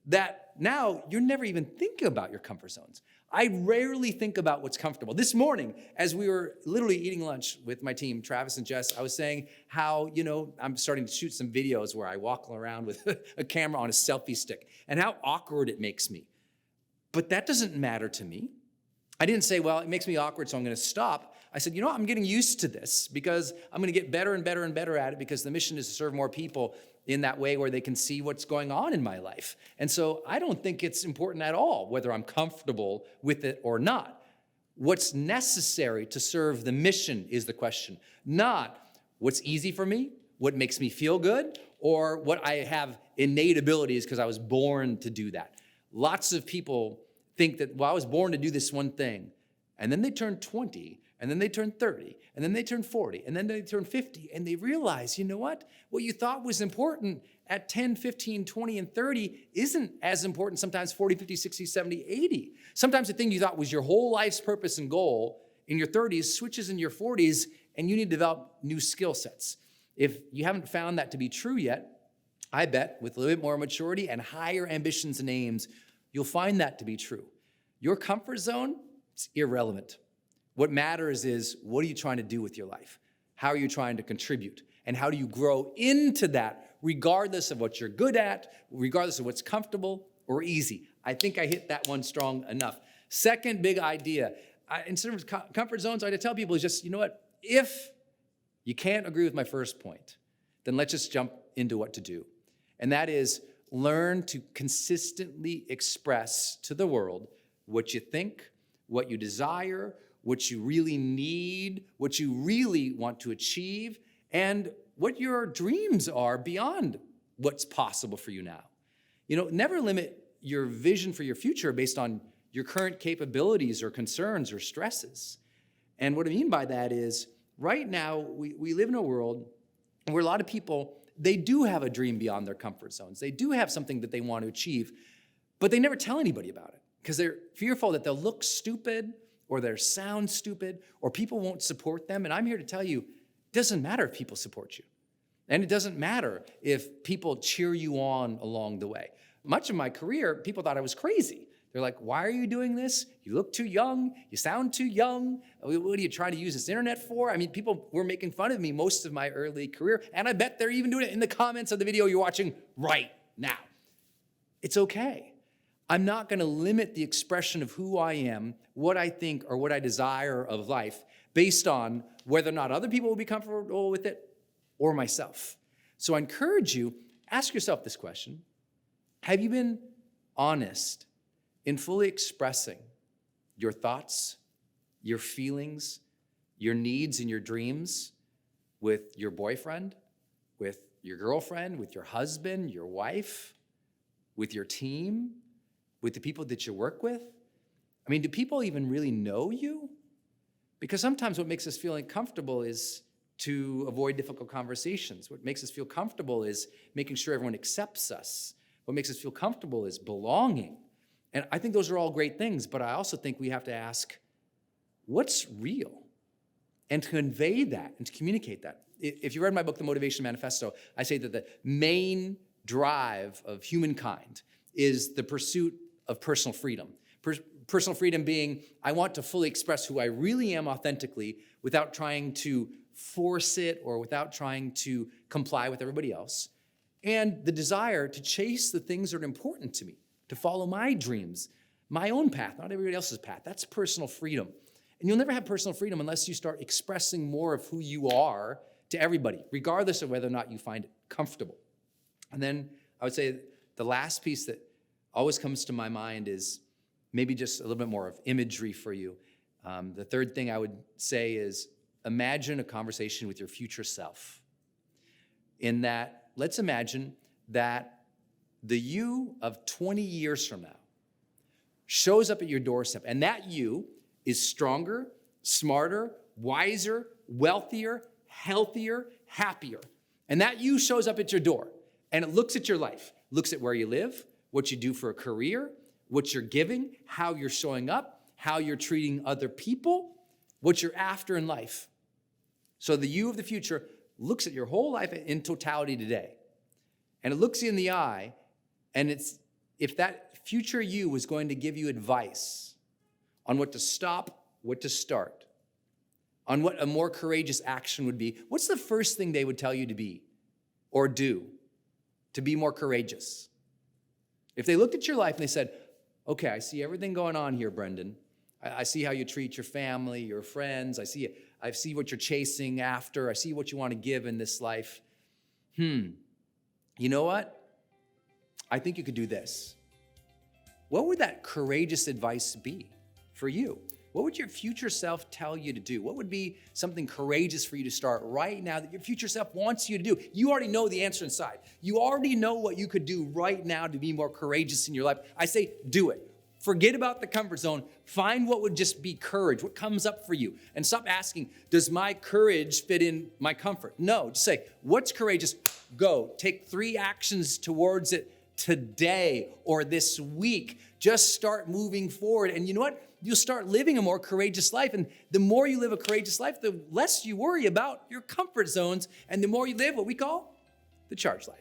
that now you're never even thinking about your comfort zones. I rarely think about what's comfortable. This morning, as we were literally eating lunch with my team, Travis and Jess, I was saying how, I'm starting to shoot some videos where I walk around with a camera on a selfie stick and how awkward it makes me. But that doesn't matter to me. I didn't say, well, it makes me awkward, so I'm going to stop. I said, I'm getting used to this because I'm going to get better and better and better at it because the mission is to serve more people in that way where they can see what's going on in my life. And so I don't think it's important at all whether I'm comfortable with it or not. What's necessary to serve the mission is the question, not what's easy for me, what makes me feel good, or what I have innate abilities because I was born to do that. Lots of people think that, well, I was born to do this one thing, and then they turn 20, and then they turn 30, and then they turn 40, and then they turn 50, and they realize, you know what? What you thought was important at 10, 15, 20, and 30 isn't as important sometimes 40, 50, 60, 70, 80. Sometimes the thing you thought was your whole life's purpose and goal in your 30s switches in your 40s, and you need to develop new skill sets. If you haven't found that to be true yet, I bet with a little bit more maturity and higher ambitions and aims, you'll find that to be true. Your comfort zone is irrelevant. What matters is, what are you trying to do with your life? How are you trying to contribute? And how do you grow into that, regardless of what you're good at, regardless of what's comfortable or easy? I think I hit that one strong enough. Second big idea, in terms of comfort zones, I tell people is just, you know what? If you can't agree with my first point, then let's just jump into what to do. And that is learn to consistently express to the world what you think, what you desire, what you really need, what you really want to achieve, and what your dreams are beyond what's possible for you now. You know, never limit your vision for your future based on your current capabilities or concerns or stresses. And what I mean by that is, right now, we live in a world where a lot of people, they do have a dream beyond their comfort zones. They do have something that they want to achieve, but they never tell anybody about it because they're fearful that they'll look stupid or they'll sound stupid or people won't support them. And I'm here to tell you, it doesn't matter if people support you. And it doesn't matter if people cheer you on along the way. Much of my career, people thought I was crazy. They're like, why are you doing this? You look too young. You sound too young. What are you trying to use this internet for? I mean, people were making fun of me most of my early career, and I bet they're even doing it in the comments of the video you're watching right now. It's okay. I'm not going to limit the expression of who I am, what I think, or what I desire of life based on whether or not other people will be comfortable with it or myself. So I encourage you, ask yourself this question. Have you been honest in fully expressing your thoughts, your feelings, your needs, and your dreams with your boyfriend, with your girlfriend, with your husband, your wife, with your team, with the people that you work with? I mean, do people even really know you? Because sometimes what makes us feel uncomfortable is to avoid difficult conversations. What makes us feel comfortable is making sure everyone accepts us. What makes us feel comfortable is belonging. And I think those are all great things, but I also think we have to ask, what's real? And to convey that and to communicate that. If you read my book, The Motivation Manifesto, I say that the main drive of humankind is the pursuit of personal freedom. Personal freedom being, I want to fully express who I really am authentically without trying to force it or without trying to comply with everybody else. And the desire to chase the things that are important to me, to follow my dreams, my own path, not everybody else's path. That's personal freedom. And you'll never have personal freedom unless you start expressing more of who you are to everybody, regardless of whether or not you find it comfortable. And then I would say the last piece that always comes to my mind is maybe just a little bit more of imagery for you. The third thing I would say is imagine a conversation with your future self. In that, let's imagine that the you of 20 years from now shows up at your doorstep, and that you is stronger, smarter, wiser, wealthier, healthier, happier. And that you shows up at your door, and it looks at your life, looks at where you live, what you do for a career, what you're giving, how you're showing up, how you're treating other people, what you're after in life. So the you of the future looks at your whole life in totality today, and it looks you in the eye. And it's if that future you was going to give you advice on what to stop, what to start, on what a more courageous action would be, what's the first thing they would tell you to be or do to be more courageous? If they looked at your life and they said, okay, I see everything going on here, Brendon. I see how you treat your family, your friends. I see what you're chasing after. I see what you want to give in this life. You know what? I think you could do this. What would that courageous advice be for you? What would your future self tell you to do? What would be something courageous for you to start right now that your future self wants you to do? You already know the answer inside. You already know what you could do right now to be more courageous in your life. I say, do it. Forget about the comfort zone. Find what would just be courage, what comes up for you. And stop asking, does my courage fit in my comfort? No, just say, what's courageous? Go. Take 3 actions towards it today or this week. Just start moving forward. And you know what? You'll start living a more courageous life. And the more you live a courageous life, the less you worry about your comfort zones. And the more you live what we call the charged life.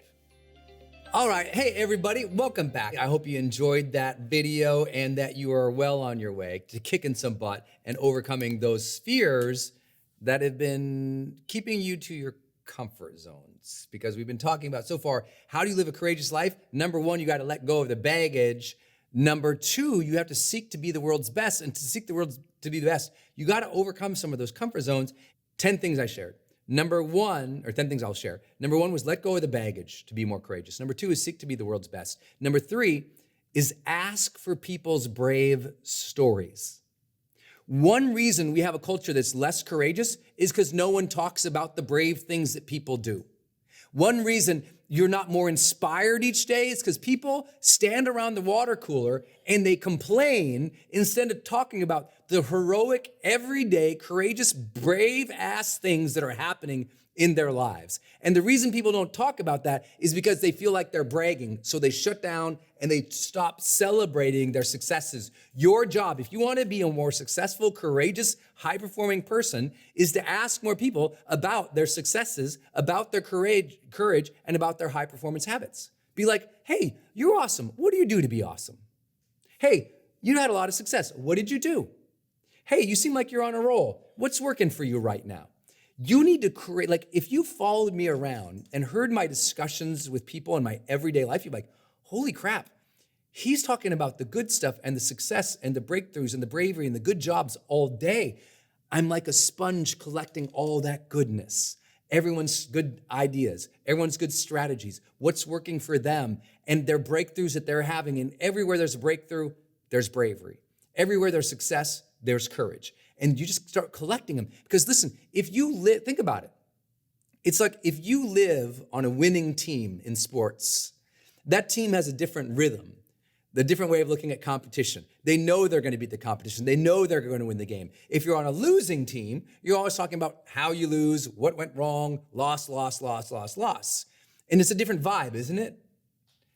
All right. Hey, everybody. Welcome back. I hope you enjoyed that video and that you are well on your way to kicking some butt and overcoming those fears that have been keeping you to your comfort zones. Because we've been talking about so far, how do you live a courageous life? Number 1, you got to let go of the baggage. Number 2, you have to seek to be the world's best. And to seek the world's to be the best, you got to overcome some of those comfort zones. 10 things I shared. Number one, or 10 things I'll share. Number one was let go of the baggage to be more courageous. Number two is seek to be the world's best. Number three is ask for people's brave stories. One reason we have a culture that's less courageous is because no one talks about the brave things that people do. One reason you're not more inspired each day is because people stand around the water cooler and they complain instead of talking about the heroic, everyday, courageous, brave-ass things that are happening in their lives. And the reason people don't talk about that is because they feel like they're bragging. So they shut down and they stop celebrating their successes. Your job, if you want to be a more successful, courageous, high-performing person, is to ask more people about their successes, about their courage, and about their high-performance habits. Be like, hey, you're awesome. What do you do to be awesome? Hey, you had a lot of success. What did you do? Hey, you seem like you're on a roll. What's working for you right now? You need to create, like, if you followed me around and heard my discussions with people in my everyday life, you'd be like, holy crap, he's talking about the good stuff and the success and the breakthroughs and the bravery and the good jobs all day. I'm like a sponge collecting all that goodness. Everyone's good ideas, everyone's good strategies, what's working for them, and their breakthroughs that they're having. And everywhere there's a breakthrough, there's bravery. Everywhere there's success, there's courage. And you just start collecting them. Because listen, if you live, think about it. It's like if you live on a winning team in sports, that team has a different rhythm, the different way of looking at competition. They know they're going to beat the competition. They know they're going to win the game. If you're on a losing team, you're always talking about how you lose, what went wrong, loss. And it's a different vibe, isn't it?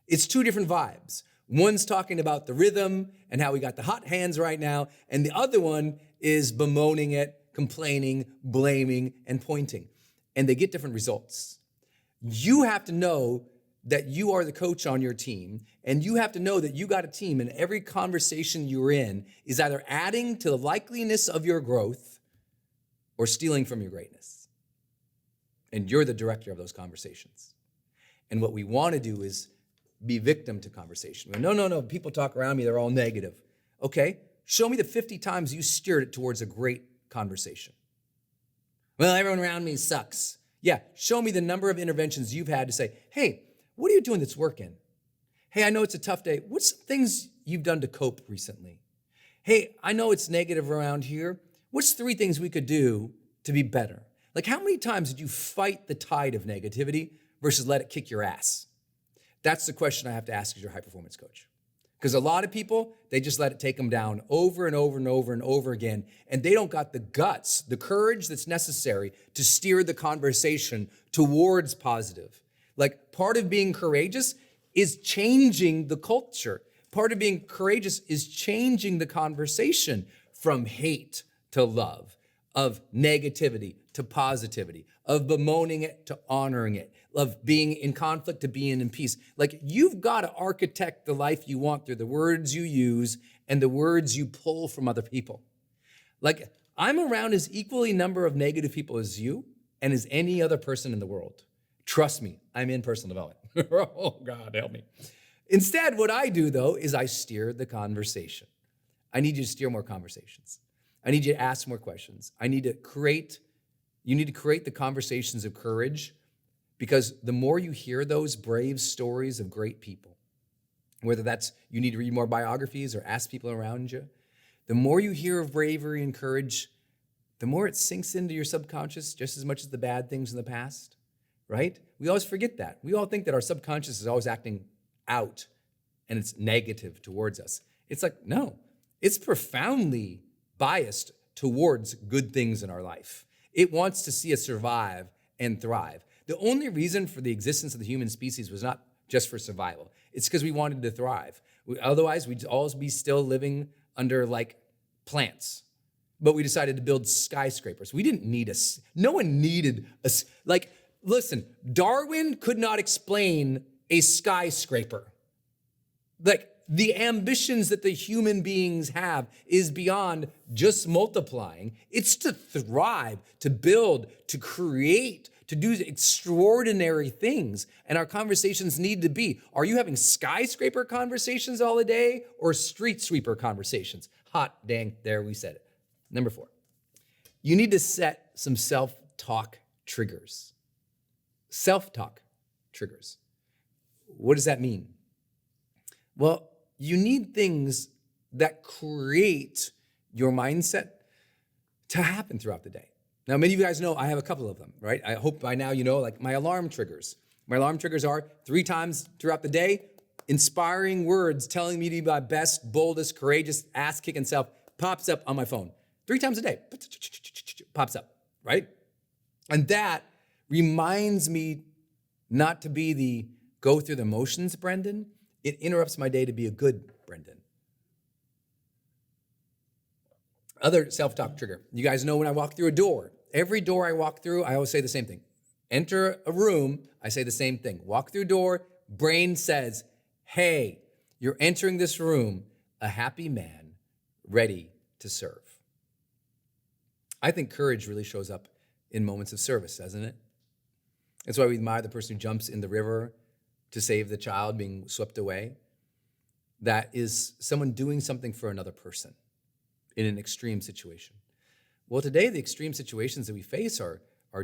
It's two different vibes. One's talking about the rhythm and how we got the hot hands right now, and the other one is bemoaning it, complaining, blaming, and pointing. And they get different results. You have to know that you are the coach on your team, and you have to know that you got a team, and every conversation you're in is either adding to the likeliness of your growth or stealing from your greatness. And you're the director of those conversations. And what we want to do is be victim to conversation. No, people talk around me, they're all negative. Okay, show me the 50 times you steered it towards a great conversation. Well, everyone around me sucks. Yeah, show me the number of interventions you've had to say, hey, what are you doing that's working? Hey, I know it's a tough day. What's some things you've done to cope recently? Hey, I know it's negative around here. What's 3 things we could do to be better? Like, how many times did you fight the tide of negativity versus let it kick your ass? That's the question I have to ask as your high-performance coach. Because a lot of people, they just let it take them down over and over and over and over again, and they don't got the guts, the courage that's necessary to steer the conversation towards positive. Like, part of being courageous is changing the culture. Part of being courageous is changing the conversation from hate to love, of negativity to positivity, of bemoaning it to honoring it, of being in conflict to being in peace. Like, you've got to architect the life you want through the words you use and the words you pull from other people. Like, I'm around as equally number of negative people as you and as any other person in the world. Trust me, I'm in personal development. Oh, God, help me. Instead, what I do, though, is I steer the conversation. I need you to steer more conversations. I need you to ask more questions. You need to create the conversations of courage, because the more you hear those brave stories of great people, whether that's you need to read more biographies or ask people around you, the more you hear of bravery and courage, the more it sinks into your subconscious just as much as the bad things in the past, right? We always forget that. We all think that our subconscious is always acting out and it's negative towards us. It's like, no, it's profoundly biased towards good things in our life. It wants to see us survive and thrive. The only reason for the existence of the human species was not just for survival. It's because we wanted to thrive. Otherwise, we'd always be still living under like plants. But we decided to build skyscrapers. We didn't need us. No one needed us. Like, listen, Darwin could not explain a skyscraper. Like, the ambitions that the human beings have is beyond just multiplying. It's to thrive, to build, to create, to do extraordinary things. And our conversations need to be, are you having skyscraper conversations all the day or street sweeper conversations? Hot dang, there we said it. Number 4, you need to set some self-talk triggers. Self-talk triggers. What does that mean? Well, you need things that create your mindset to happen throughout the day. Now, many of you guys know I have a couple of them, right? I hope by now you know, like my alarm triggers. My alarm triggers are 3 times throughout the day, inspiring words telling me to be my best, boldest, courageous, ass-kicking self pops up on my phone. 3 times a day, pops up, right? And that reminds me not to be the go through the motions, Brendon. It interrupts my day to be a good Brendon. Other self-talk trigger. You guys know when I walk through a door, every door I walk through, I always say the same thing. Enter a room, I say the same thing. Walk through a door, brain says, hey, you're entering this room, a happy man, ready to serve. I think courage really shows up in moments of service, doesn't it? That's why we admire the person who jumps in the river to save the child being swept away. That is someone doing something for another person in an extreme situation. Well, today, the extreme situations that we face are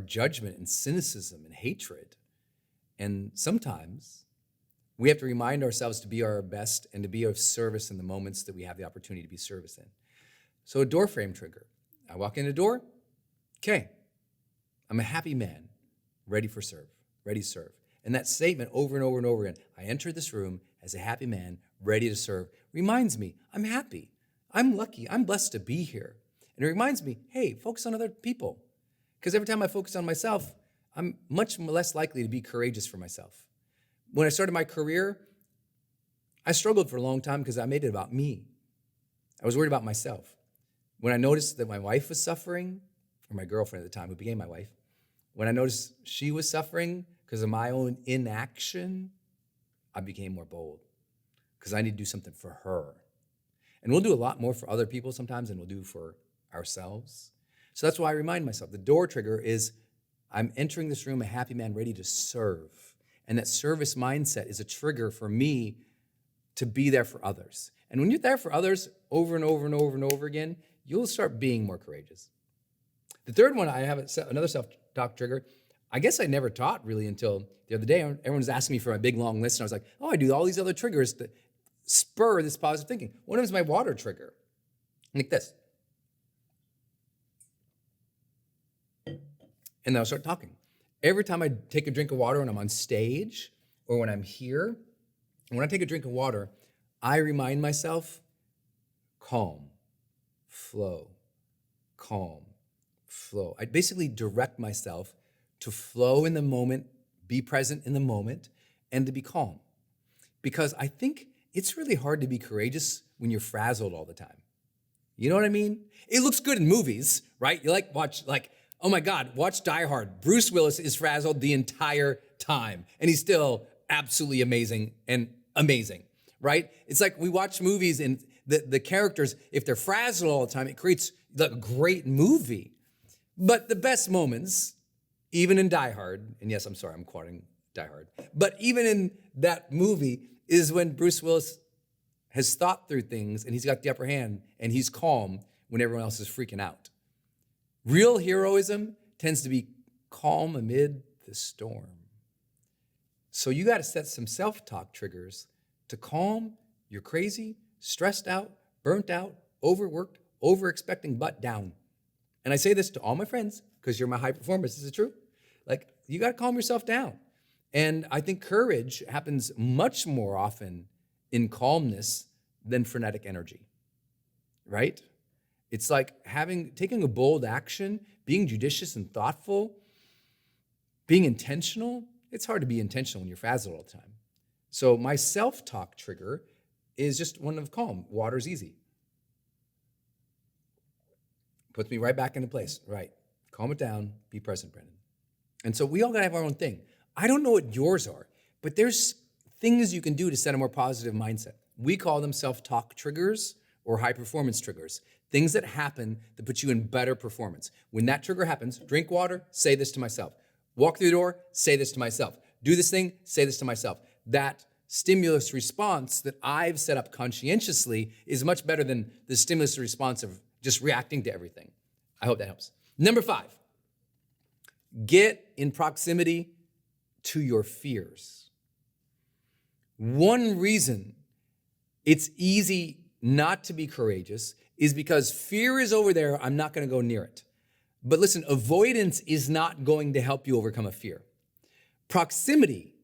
judgment and cynicism and hatred. And sometimes we have to remind ourselves to be our best and to be of service in the moments that we have the opportunity to be service in. So a door frame trigger. I walk in the door, okay, I'm a happy man, ready to serve. And that statement over and over and over again, I enter this room as a happy man, ready to serve, reminds me I'm happy, I'm lucky, I'm blessed to be here. And it reminds me, hey, focus on other people. Because every time I focus on myself, I'm much less likely to be courageous for myself. When I started my career, I struggled for a long time because I made it about me. I was worried about myself. When I noticed that my wife was suffering, or my girlfriend at the time, who became my wife, when I noticed she was suffering because of my own inaction, I became more bold because I need to do something for her. And we'll do a lot more for other people sometimes than we'll do for ourselves. So that's why I remind myself. The door trigger is I'm entering this room a happy man ready to serve. And that service mindset is a trigger for me to be there for others. And when you're there for others over and over and over and over again, you'll start being more courageous. The third one, I have another self-talk trigger. I guess I never taught really until the other day. Everyone was asking me for a big long list, and I was like, oh, I do all these other triggers to spur this positive thinking. One of them is my water trigger. Like this. And then I'll start talking. Every time I take a drink of water when I'm on stage or when I'm here, when I take a drink of water, I remind myself, calm, flow, calm, flow. I basically direct myself to flow in the moment, be present in the moment, and to be calm. Because I think it's really hard to be courageous when you're frazzled all the time. You know what I mean? It looks good in movies, right? You watch oh my God, watch Die Hard. Bruce Willis is frazzled the entire time, and he's still absolutely amazing, right? It's like we watch movies and the characters, if they're frazzled all the time, it creates a great movie. But the best moments, even in Die Hard, and yes, I'm sorry, I'm quoting Die Hard, but even in that movie is when Bruce Willis has thought through things and he's got the upper hand and he's calm when everyone else is freaking out. Real heroism tends to be calm amid the storm. So you got to set some self-talk triggers to calm your crazy, stressed out, burnt out, overworked, over-expecting butt down. And I say this to all my friends because you're my high performers. Is it true? You got to calm yourself down. And I think courage happens much more often in calmness than frenetic energy, right? It's like taking a bold action, being judicious and thoughtful, being intentional. It's hard to be intentional when you're frazzled all the time. So my self-talk trigger is just one of calm. Water's easy. Puts me right back into place. Right. Calm it down. Be present, Brendon. And so we all gotta have our own thing. I don't know what yours are, but there's things you can do to set a more positive mindset. We call them self-talk triggers or high performance triggers. Things that happen that put you in better performance. When that trigger happens, drink water, say this to myself. Walk through the door, say this to myself. Do this thing, say this to myself. That stimulus response that I've set up conscientiously is much better than the stimulus response of just reacting to everything. I hope that helps. Number 5, get in proximity to your fears. One reason it's easy not to be courageous is because fear is over there, I'm not gonna go near it. But listen, avoidance is not going to help you overcome a fear. Proximity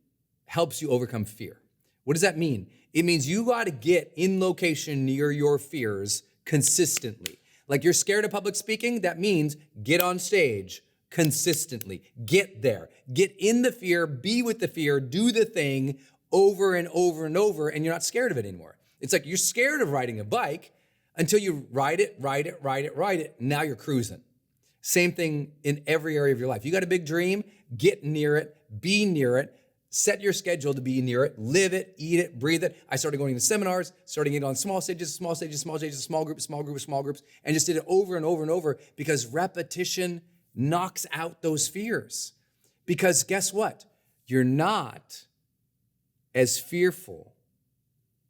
helps you overcome fear. What does that mean? It means you gotta get in location near your fears consistently. Like you're scared of public speaking, that means get on stage consistently. Get there, get in the fear, be with the fear, do the thing over and over and over, and you're not scared of it anymore. It's like you're scared of riding a bike until you ride it. Now you're cruising. Same thing in every area of your life. You got a big dream, get near it, be near it, set your schedule to be near it, live it, eat it, breathe it. I started going to seminars, starting it on small stages, small groups, and just did it over and over and over because repetition knocks out those fears. Because guess what? You're not as fearful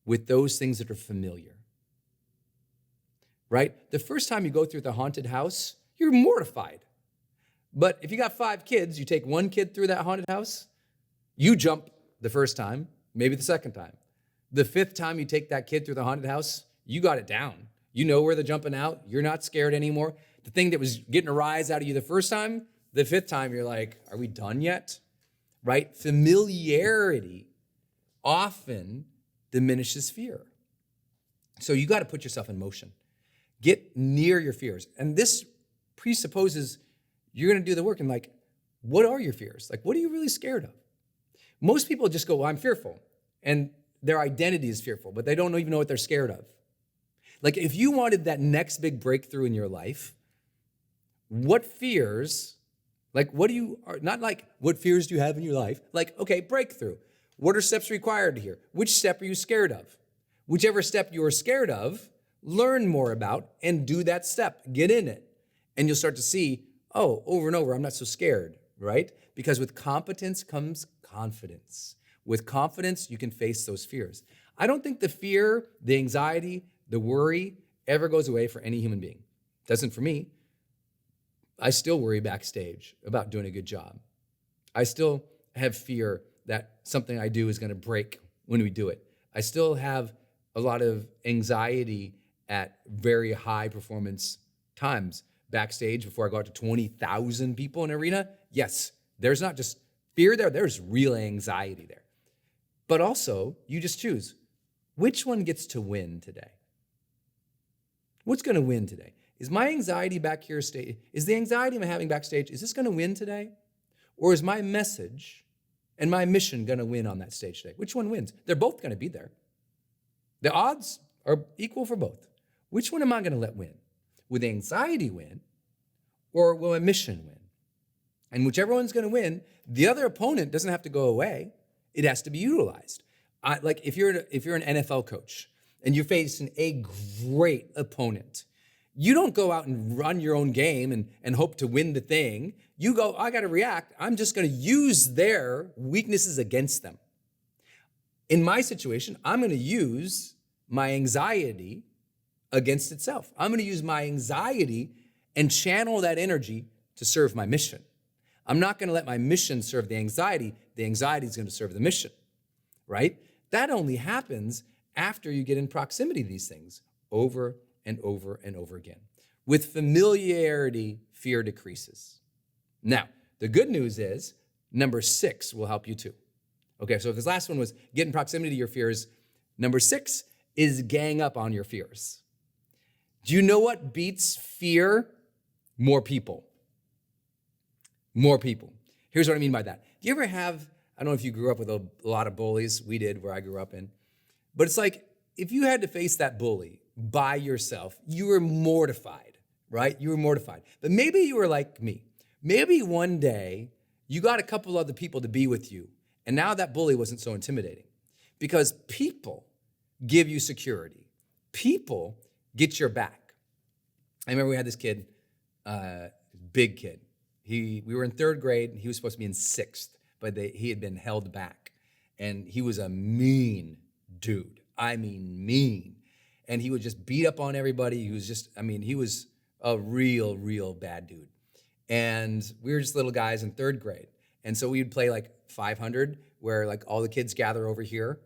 with those things that are familiar, right? The first time you go through the haunted house, you're mortified. But if you got 5 kids, you take one kid through that haunted house, you jump the first time, maybe the second time. The 5th time you take that kid through the haunted house, you got it down. You know where they're jumping out. You're not scared anymore. The thing that was getting a rise out of you the first time, the 5th time, you're like, are we done yet? Right? Familiarity often diminishes fear. So you got to put yourself in motion. Get near your fears. And this presupposes you're going to do the work and like, what are your fears? Like, what are you really scared of? Most people just go, well, I'm fearful. And their identity is fearful, but they don't even know what they're scared of. Like, if you wanted that next big breakthrough in your life, what fears, like, not like, what fears do you have in your life? Like, okay, breakthrough. What are steps required here? Which step are you scared of? Whichever step you're scared of, learn more about and do that step. Get in it. And you'll start to see, oh, over and over, I'm not so scared, right? Because with competence comes confidence. With confidence, you can face those fears. I don't think the fear, the anxiety, the worry ever goes away for any human being. Doesn't for me. I still worry backstage about doing a good job. I still have fear that something I do is going to break when we do it. I still have a lot of anxiety at very high performance times. Backstage, before I go out to 20,000 people in an arena, yes, there's not just fear there, there's real anxiety there. But also, you just choose, which one gets to win today? What's going to win today? Is my anxiety back here, is the anxiety I'm having backstage, is this going to win today? Or is my message and my mission going to win on that stage today? Which one wins? They're both going to be there. The odds are equal for both. Which one am I going to let win? Will the anxiety win, or will my mission win? And whichever one's going to win, the other opponent doesn't have to go away. It has to be utilized. Like if you're an NFL coach and you're facing a great opponent, you don't go out and run your own game and hope to win the thing. You go, I got to react. I'm just going to use their weaknesses against them. In my situation, I'm going to use my anxiety against itself. I'm going to use my anxiety and channel that energy to serve my mission. I'm not going to let my mission serve the anxiety. The anxiety is going to serve the mission, right? That only happens after you get in proximity to these things over and over and over again. With familiarity, fear decreases. Now, the good news is number 6 will help you too. Okay, so if this last one was get in proximity to your fears, number 6 is gang up on your fears. Do you know what beats fear? More people. More people. Here's what I mean by that. Do you ever have, I don't know if you grew up with a lot of bullies. We did, where I grew up in. But it's like, if you had to face that bully by yourself, you were mortified, right? You were mortified. But maybe you were like me. Maybe one day you got a couple other people to be with you, and now that bully wasn't so intimidating. Because people give you security. People get your back. I remember we had this kid, big kid. We were in 3rd grade, and he was supposed to be in 6th, but he had been held back. And he was a mean dude. I mean mean. and he would just beat up on everybody. He was just, he was a real bad dude. And we were just little guys in 3rd grade. And so we would play like 500, where like all the kids gather over here,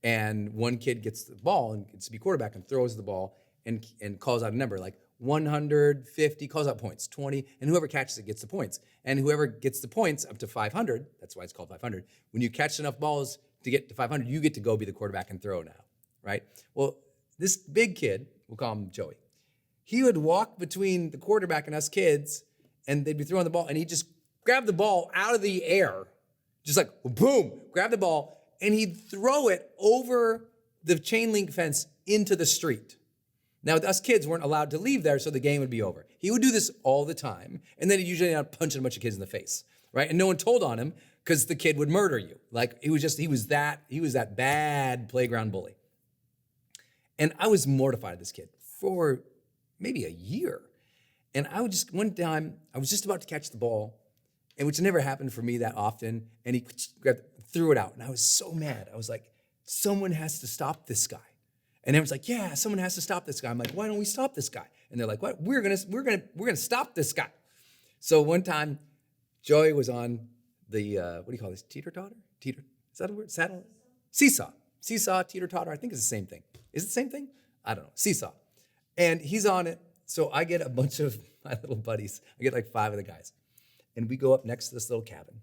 and one kid gets the ball and gets to be quarterback and throws the ball and calls out a number like 150, calls out points, 20, and whoever catches it gets the points. And whoever gets the points up to 500, that's why it's called 500, when you catch enough balls to get to 500, you get to go be the quarterback and throw now, right? Well, this big kid, we'll call him Joey, he would walk between the quarterback and us kids, and they'd be throwing the ball, and he'd just grab the ball out of the air, just like, boom, grab the ball, and he'd throw it over the chain link fence into the street. Now, us kids weren't allowed to leave there, so the game would be over. He would do this all the time, and then he'd usually end up punching a bunch of kids in the face, right? And no one told on him, because the kid would murder you. Like, he was that bad playground bully. And I was mortified of this kid for maybe a year. And one time, I was just about to catch the ball, and which never happened for me that often, and he threw it out. And I was so mad. I was like, someone has to stop this guy. And everyone's like, yeah, someone has to stop this guy. I'm like, why don't we stop this guy? And they're like, what? We're gonna stop this guy. So one time, Joey was on the what do you call this? Teeter-totter? Is that a word? Saddle? Seesaw. Seesaw, teeter-totter. I think it's the same thing. Is it the same thing? I don't know. Seesaw. And he's on it. So I get a bunch of my little buddies. I get like 5 of the guys. And we go up next to this little cabin.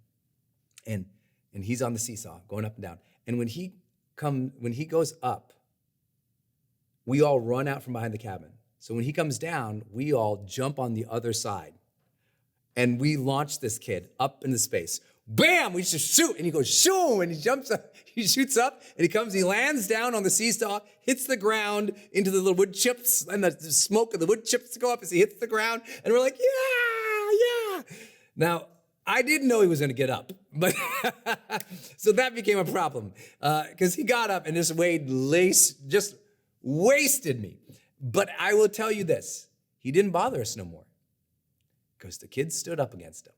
And he's on the seesaw, going up and down. And when he goes up, we all run out from behind the cabin. So when he comes down, we all jump on the other side. And we launch this kid up into space. Bam! We just shoot. And he goes, shoo! And he jumps up, he shoots up, and he lands down on the seesaw, hits the ground into the little wood chips, and the smoke of the wood chips go up as he hits the ground. And we're like, yeah! Now, I didn't know he was going to get up, but so that became a problem because he got up and this just wasted me. But I will tell you this, he didn't bother us no more because the kids stood up against him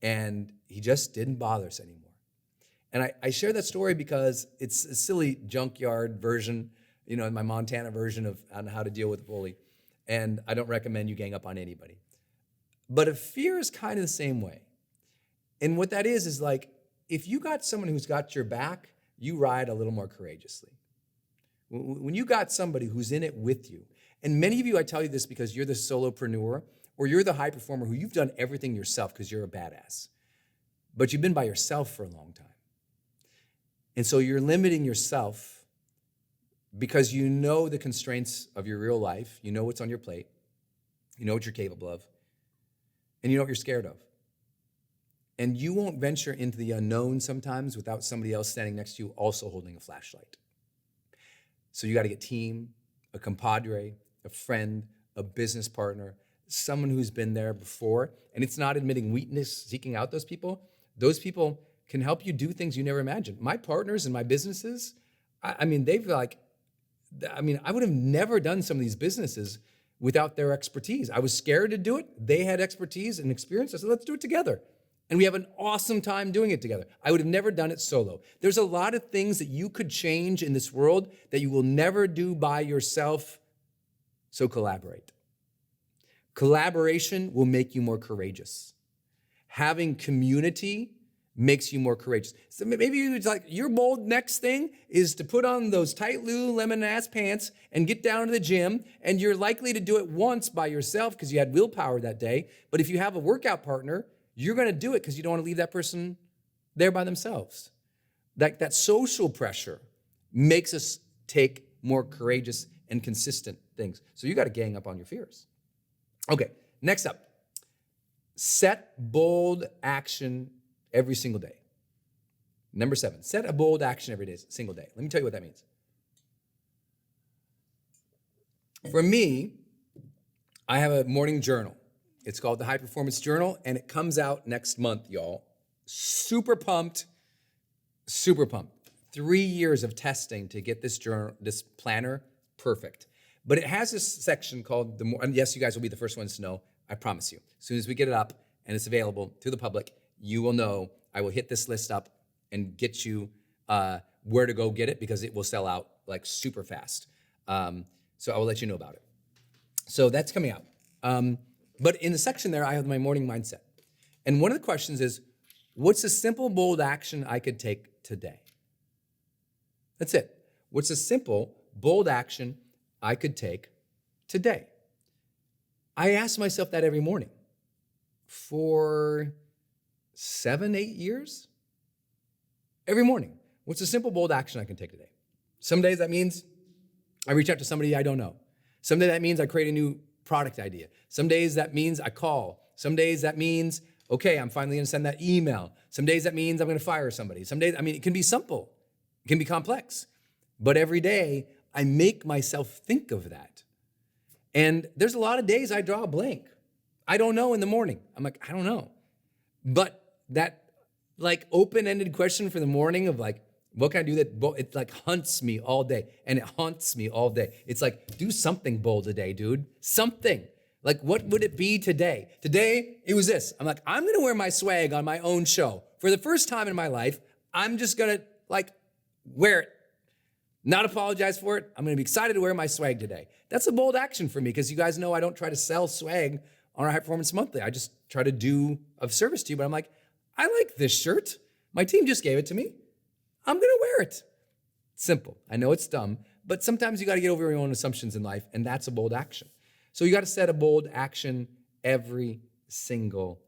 and he just didn't bother us anymore. And I share that story because it's a silly junkyard version, my Montana version on how to deal with a bully. And I don't recommend you gang up on anybody. But a fear is kind of the same way. And what that is like, if you got someone who's got your back, you ride a little more courageously. When you got somebody who's in it with you, and many of you, I tell you this because you're the solopreneur, or you're the high performer who you've done everything yourself because you're a badass, but you've been by yourself for a long time. And so you're limiting yourself because you know the constraints of your real life, you know what's on your plate, you know what you're capable of, and you know what you're scared of. And you won't venture into the unknown sometimes without somebody else standing next to you also holding a flashlight. So you got to get team, a compadre, a friend, a business partner, someone who's been there before. And it's not admitting weakness, seeking out those people. Those people can help you do things you never imagined. My partners in my businesses, I would have never done some of these businesses without their expertise. I was scared to do it. They had expertise and experience. I said, let's do it together. And we have an awesome time doing it together. I would have never done it solo. There's a lot of things that you could change in this world that you will never do by yourself, so collaborate. Collaboration will make you more courageous. Having community makes you more courageous. So maybe it's like your bold next thing is to put on those tight Lululemon ass pants and get down to the gym, and you're likely to do it once by yourself because you had willpower that day. But if you have a workout partner, you're going to do it because you don't want to leave that person there by themselves. That social pressure makes us take more courageous and consistent things. So you got to gang up on your fears. Okay, next up. Set bold action every single day. Number 7, set a bold action every single day. Let me tell you what that means. For me, I have a morning journal. It's called the High Performance Journal, and it comes out next month, y'all. Super pumped, super pumped. 3 years of testing to get this journal, this planner, perfect. But it has this section called and yes, you guys will be the first ones to know, I promise you. As soon as we get it up and it's available to the public, you will know. I will hit this list up and get you where to go get it because it will sell out like super fast. So I will let you know about it. So that's coming out. But in the section there, I have my morning mindset. And one of the questions is, what's a simple, bold action I could take today? That's it. What's a simple, bold action I could take today? I ask myself that every morning for 7, 8 years. Every morning, what's a simple, bold action I can take today? Some days that means I reach out to somebody I don't know. Some days that means I create a new product idea. Some days that means I call. Some days that means, okay, I'm finally gonna send that email. Some days that means I'm gonna fire somebody. Some days, it can be simple. It can be complex. But every day, I make myself think of that. And there's a lot of days I draw a blank. I don't know in the morning. I'm like, I don't know. But that open-ended question for the morning of what can I do that, it hunts me all day, and it haunts me all day. It's like, do something bold today, dude. Something. What would it be today? Today, it was this. I'm like, I'm gonna wear my swag on my own show. For the first time in my life, I'm just gonna wear it. Not apologize for it. I'm gonna be excited to wear my swag today. That's a bold action for me, because you guys know I don't try to sell swag on our High Performance Monthly. I just try to do of service to you, but I'm like, I like this shirt. My team just gave it to me. I'm gonna wear it. Simple. I know it's dumb, but sometimes you gotta get over your own assumptions in life, and that's a bold action. So you gotta set a bold action every single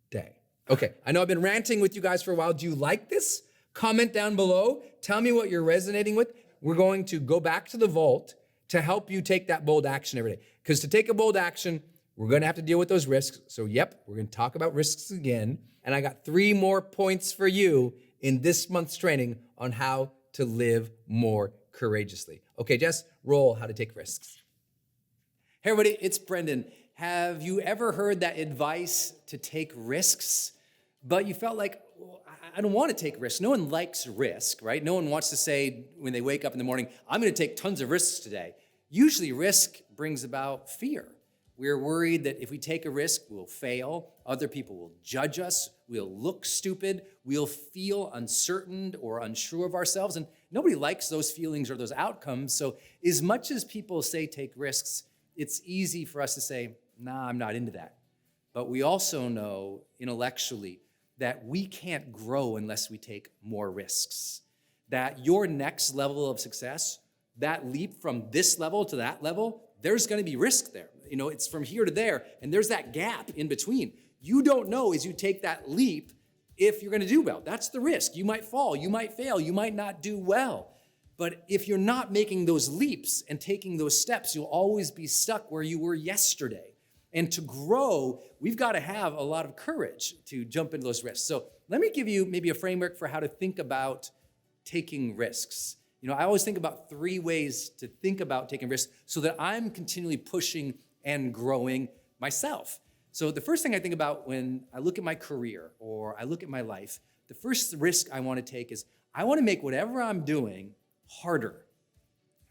day. Okay, I know I've been ranting with you guys for a while. Do you like this? Comment down below. Tell me what you're resonating with. We're going to go back to the vault to help you take that bold action every day. Because to take a bold action, we're gonna have to deal with those risks. So yep, we're gonna talk about risks again. And I got 3 more points for you in this month's training on how to live more courageously. Okay, Jess, roll how to take risks. Hey everybody, it's Brendon. Have you ever heard that advice to take risks, but you felt like, well, I don't want to take risks? No one likes risk, right? No one wants to say when they wake up in the morning, I'm going to take tons of risks today. Usually risk brings about fear. We're worried that if we take a risk, we'll fail. Other people will judge us. We'll look stupid. We'll feel uncertain or unsure of ourselves. And nobody likes those feelings or those outcomes. So as much as people say take risks, it's easy for us to say, nah, I'm not into that. But we also know intellectually that we can't grow unless we take more risks. That your next level of success, that leap from this level to that level, there's gonna be risk there. It's from here to there, and there's that gap in between. You don't know as you take that leap if you're gonna do well. That's the risk. You might fall, you might fail, you might not do well. But if you're not making those leaps and taking those steps, you'll always be stuck where you were yesterday. And to grow, we've got to have a lot of courage to jump into those risks. So let me give you maybe a framework for how to think about taking risks. I always think about 3 ways to think about taking risks so that I'm continually pushing and growing myself. So the first thing I think about when I look at my career or I look at my life, the first risk I want to take is I want to make whatever I'm doing harder.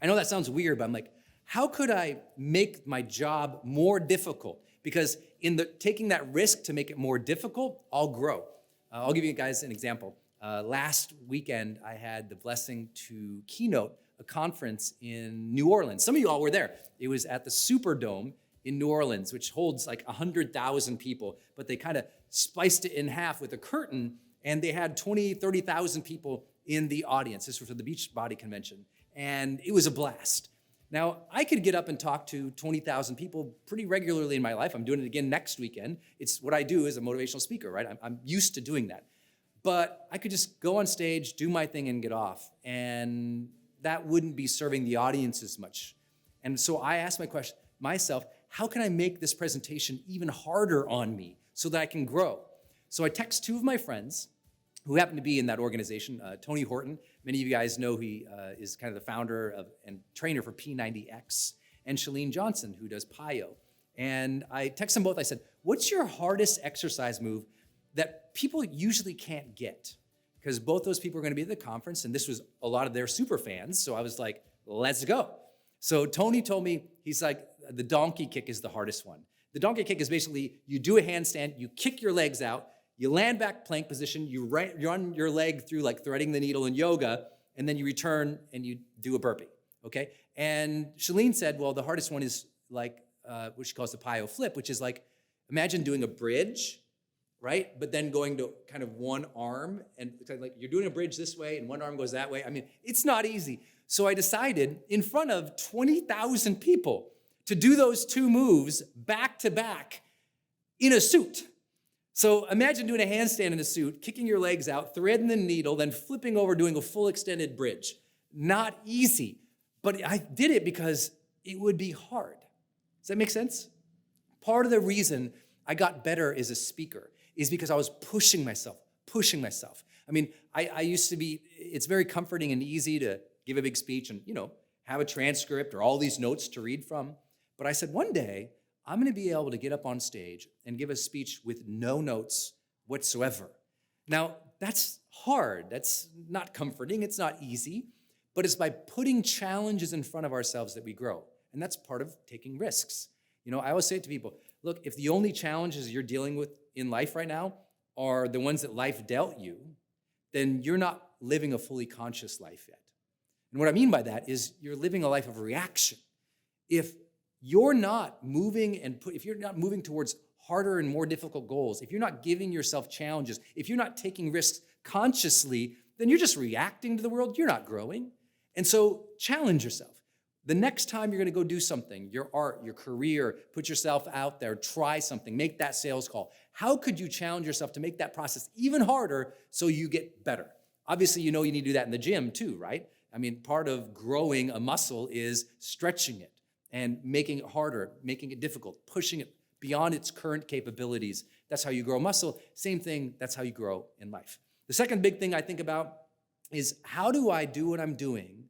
I know that sounds weird, but I'm like, how could I make my job more difficult? Because in taking that risk to make it more difficult, I'll grow. I'll give you guys an example. Last weekend, I had the blessing to keynote a conference in New Orleans. Some of you all were there. It was at the Superdome in New Orleans, which holds 100,000 people, but they kind of spliced it in half with a curtain, and they had 20, 30,000 people in the audience. This was for the Beachbody Convention, and it was a blast. Now, I could get up and talk to 20,000 people pretty regularly in my life. I'm doing it again next weekend. It's what I do as a motivational speaker, right? I'm used to doing that. But I could just go on stage, do my thing, and get off, and that wouldn't be serving the audience as much. And so I asked myself, how can I make this presentation even harder on me so that I can grow? So I text 2 of my friends who happen to be in that organization, Tony Horton. Many of you guys know he is kind of the founder and trainer for P90X, and Chalene Johnson, who does PIO. And I text them both. I said, what's your hardest exercise move that people usually can't get? Because both those people are going to be at the conference, and this was a lot of their super fans. So I was like, let's go. So Tony told me, he's like, the donkey kick is the hardest one. The donkey kick is basically you do a handstand, you kick your legs out, you land back plank position, you run your leg through like threading the needle in yoga, and then you return and you do a burpee. okay? And Shalene said, well, the hardest one is like what she calls the Pio flip, which is like, imagine doing a bridge, right? But then going to kind of one arm, and it's like you're doing a bridge this way and one arm goes that way. I mean, it's not easy. So I decided in front of 20,000 people to do those two moves back to back in a suit. So imagine doing a handstand in a suit, kicking your legs out, threading the needle, then flipping over, doing a full extended bridge. Not easy, but I did it because it would be hard. Does that make sense? Part of the reason I got better as a speaker is because I was pushing myself. I mean, I used to be, it's very comforting and easy to give a big speech and, have a transcript or all these notes to read from. But I said, one day, I'm gonna be able to get up on stage and give a speech with no notes whatsoever. Now, that's hard. That's not comforting. It's not easy. But it's by putting challenges in front of ourselves that we grow. And that's part of taking risks. I always say to people, look, if the only challenges you're dealing with in life right now are the ones that life dealt you, then you're not living a fully conscious life yet. And what I mean by that is you're living a life of reaction. If you're not moving if you're not moving towards harder and more difficult goals, if you're not giving yourself challenges, if you're not taking risks consciously, then you're just reacting to the world. You're not growing. And so challenge yourself. The next time you're going to go do something, your art, your career, put yourself out there, try something, make that sales call. How could you challenge yourself to make that process even harder so you get better? Obviously, you need to do that in the gym too, right? I mean, part of growing a muscle is stretching it and making it harder, making it difficult, pushing it beyond its current capabilities. That's how you grow muscle. Same thing, that's how you grow in life. The second big thing I think about is how do I do what I'm doing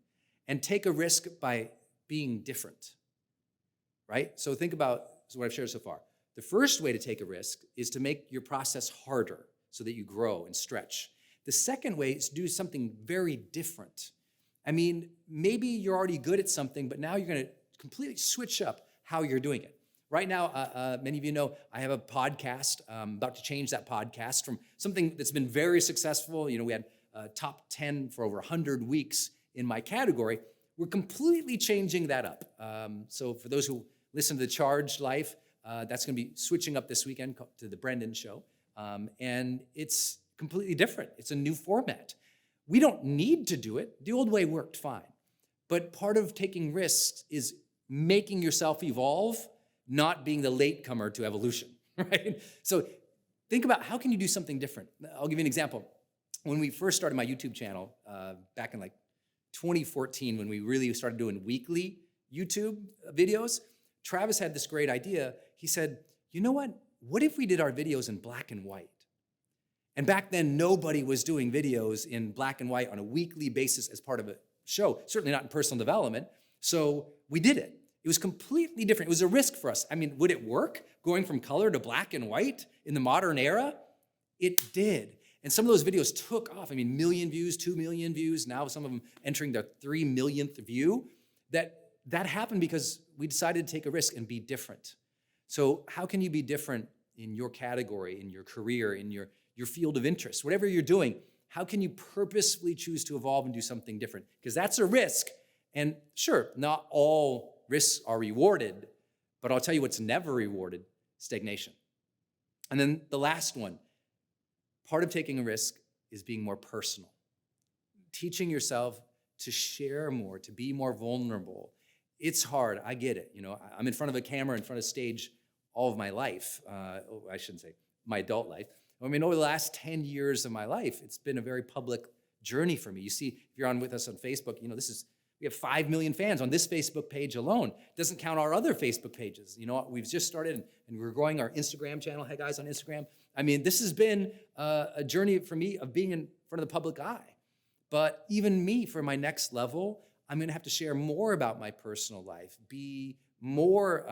and take a risk by being different, right? So think about what I've shared so far. The first way to take a risk is to make your process harder so that you grow and stretch. The second way is to do something very different. I mean, maybe you're already good at something, but now you're going to completely switch up how you're doing it. Right now, many of you know I have a podcast. I'm about to change that podcast from something that's been very successful. We had top 10 for over 100 weeks in my category. We're completely changing that up. So for those who listen to the Charged Life, that's going to be switching up this weekend to the Brendon Show. And it's completely different. It's a new format. We don't need to do it. The old way worked fine. But part of taking risks is making yourself evolve, not being the latecomer to evolution, right? So think about how can you do something different? I'll give you an example. When we first started my YouTube channel back in 2014, when we really started doing weekly YouTube videos, Travis had this great idea. He said, you know what? What if we did our videos in black and white? And back then, nobody was doing videos in black and white on a weekly basis as part of a show, certainly not in personal development. So we did it. It was completely different. It was a risk for us. I mean, would it work going from color to black and white in the modern era? It did. And some of those videos took off. I mean, 1 million views, 2 million views, now some of them entering their 3 millionth view. That happened because we decided to take a risk and be different. So how can you be different in your category, in your career, in your field of interest, whatever you're doing? How can you purposefully choose to evolve and do something different? Because that's a risk. And sure, not all risks are rewarded, but I'll tell you what's never rewarded: stagnation. And then the last one, part of taking a risk is being more personal. Teaching yourself to share more, to be more vulnerable. It's hard, I get it. I'm in front of a camera, in front of stage all of my life. I shouldn't say my adult life. I mean, over the last 10 years of my life, it's been a very public journey for me. You see, if you're on with us on Facebook, we have 5 million fans on this Facebook page alone. Doesn't count our other Facebook pages. We've just started and we're growing our Instagram channel. Hey guys on Instagram. I mean, this has been a journey for me of being in front of the public eye. But even me, for my next level, I'm gonna have to share more about my personal life, be more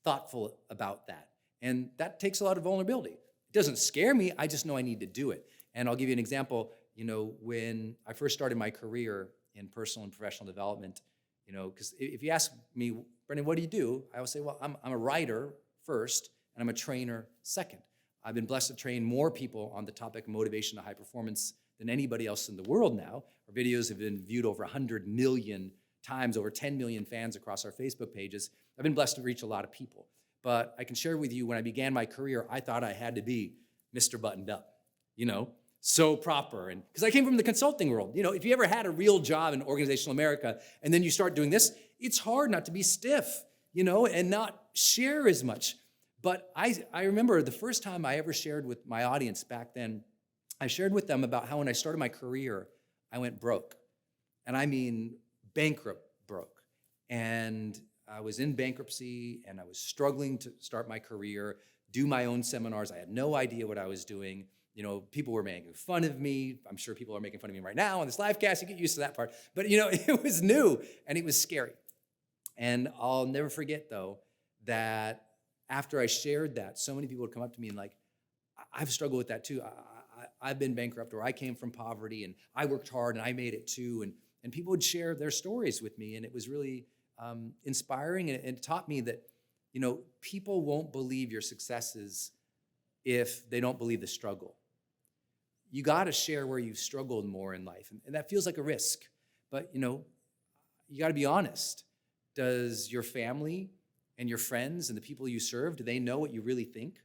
thoughtful about that. And that takes a lot of vulnerability. It doesn't scare me, I just know I need to do it. And I'll give you an example. When I first started my career in personal and professional development, because if you ask me, Brendon, what do you do? I always say, well, I'm a writer first, and I'm a trainer second. I've been blessed to train more people on the topic of motivation to high performance than anybody else in the world now. Our videos have been viewed over 100 million times, over 10 million fans across our Facebook pages. I've been blessed to reach a lot of people. But I can share with you, when I began my career, I thought I had to be Mr. Buttoned Up, so proper. And because I came from the consulting world. If you ever had a real job in organizational America and then you start doing this, it's hard not to be stiff, and not share as much. But I remember the first time I ever shared with my audience back then, I shared with them about how when I started my career, I went broke. And I mean bankrupt broke. And I was in bankruptcy and I was struggling to start my career, do my own seminars. I had no idea what I was doing. People were making fun of me. I'm sure people are making fun of me right now on this live cast. You get used to that part. But, it was new and it was scary. And I'll never forget, though, that after I shared that, so many people would come up to me and I've struggled with that too. I've been bankrupt, or I came from poverty and I worked hard and I made it too. And people would share their stories with me, and it was really inspiring, and it taught me that, people won't believe your successes if they don't believe the struggle. You got to share where you've struggled more in life, and that feels like a risk, but you got to be honest. Does your family and your friends and the people you serve, do they know what you really think,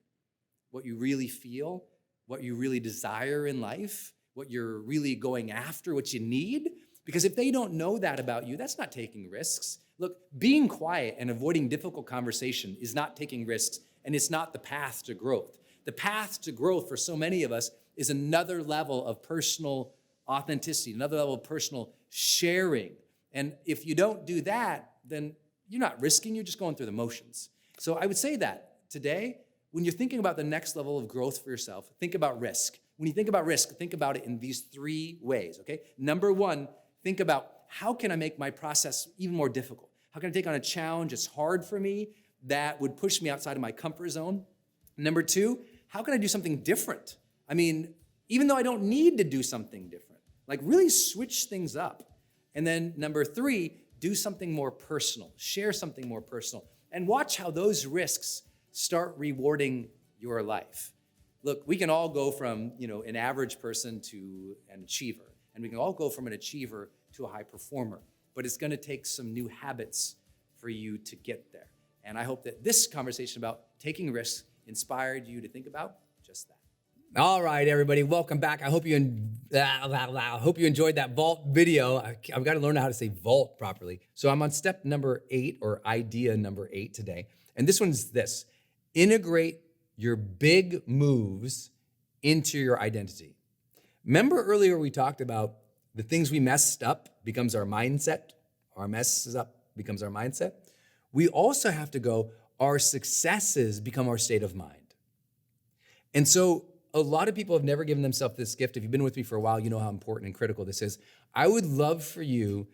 what you really feel, what you really desire in life, what you're really going after, what you need? Because if they don't know that about you, that's not taking risks. Look, being quiet and avoiding difficult conversation is not taking risks, and it's not the path to growth. The path to growth for so many of us is another level of personal authenticity, another level of personal sharing. And if you don't do that, then you're not risking, you're just going through the motions. So I would say that today, when you're thinking about the next level of growth for yourself, think about risk. When you think about risk, think about it in these 3 ways, okay? Number 1, think about, how can I make my process even more difficult? How can I take on a challenge that's hard for me, that would push me outside of my comfort zone? Number 2, how can I do something different? I mean, even though I don't need to do something different, really switch things up. And then number 3, do something more personal, share something more personal, and watch how those risks start rewarding your life. Look, we can all go from, an average person to an achiever, and we can all go from an achiever to a high performer, but it's gonna take some new habits for you to get there. And I hope that this conversation about taking risks inspired you to think about just that. All right, everybody, welcome back. I hope you enjoyed that vault video. I've got to learn how to say vault properly. So I'm on step number 8, or idea number 8 today. And this one's this: integrate your big moves into your identity. Remember earlier we talked about the things we messed up becomes our mindset. Our messes up becomes our mindset. We also have to go, our successes become our state of mind. And so a lot of people have never given themselves this gift. If you've been with me for a while, you know how important and critical this is. I would love for you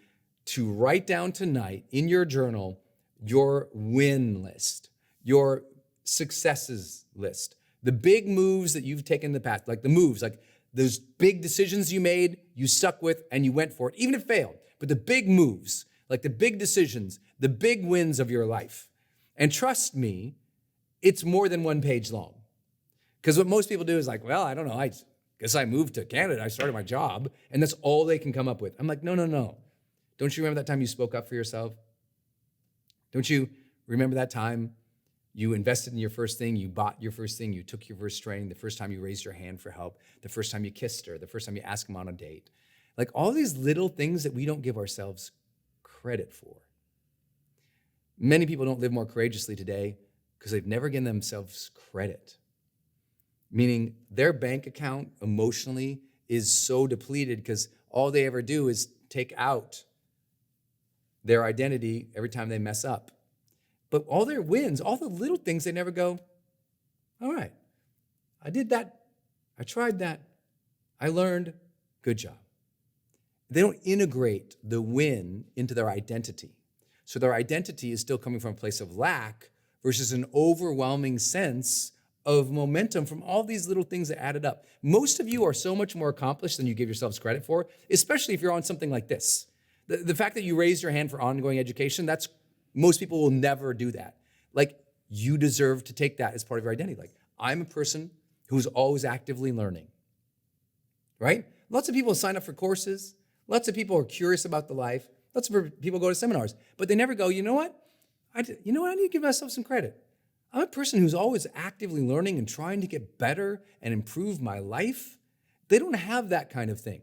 to write down tonight in your journal your win list, your successes list, the big moves that you've taken in the past, like the moves, like those big decisions you made, you stuck with, and you went for it, even if it failed. But the big moves, like the big decisions, the big wins of your life. And trust me, it's more than 1 page long. Because what most people do is I don't know, I guess I moved to Canada, I started my job, and that's all they can come up with. I'm like, no. Don't you remember that time you spoke up for yourself? Don't you remember that time you invested in your first thing, you bought your first thing, you took your first training, the first time you raised your hand for help, the first time you kissed her, the first time you asked him on a date? All these little things that we don't give ourselves credit for. Many people don't live more courageously today because they've never given themselves credit. Meaning their bank account emotionally is so depleted because all they ever do is take out their identity every time they mess up. But all their wins, all the little things, they never go, all right, I did that, I tried that, I learned, good job. They don't integrate the win into their identity. So their identity is still coming from a place of lack versus an overwhelming sense of momentum from all these little things that added up. Most of you are so much more accomplished than you give yourselves credit for, especially if you're on something like this. The fact that you raised your hand for ongoing education, most people will never do that. You deserve to take that as part of your identity. I'm a person who's always actively learning, right? Lots of people sign up for courses. Lots of people are curious about the life. Lots of people go to seminars, but they never go, you know what? I need to give myself some credit. I'm a person who's always actively learning and trying to get better and improve my life. They don't have that kind of thing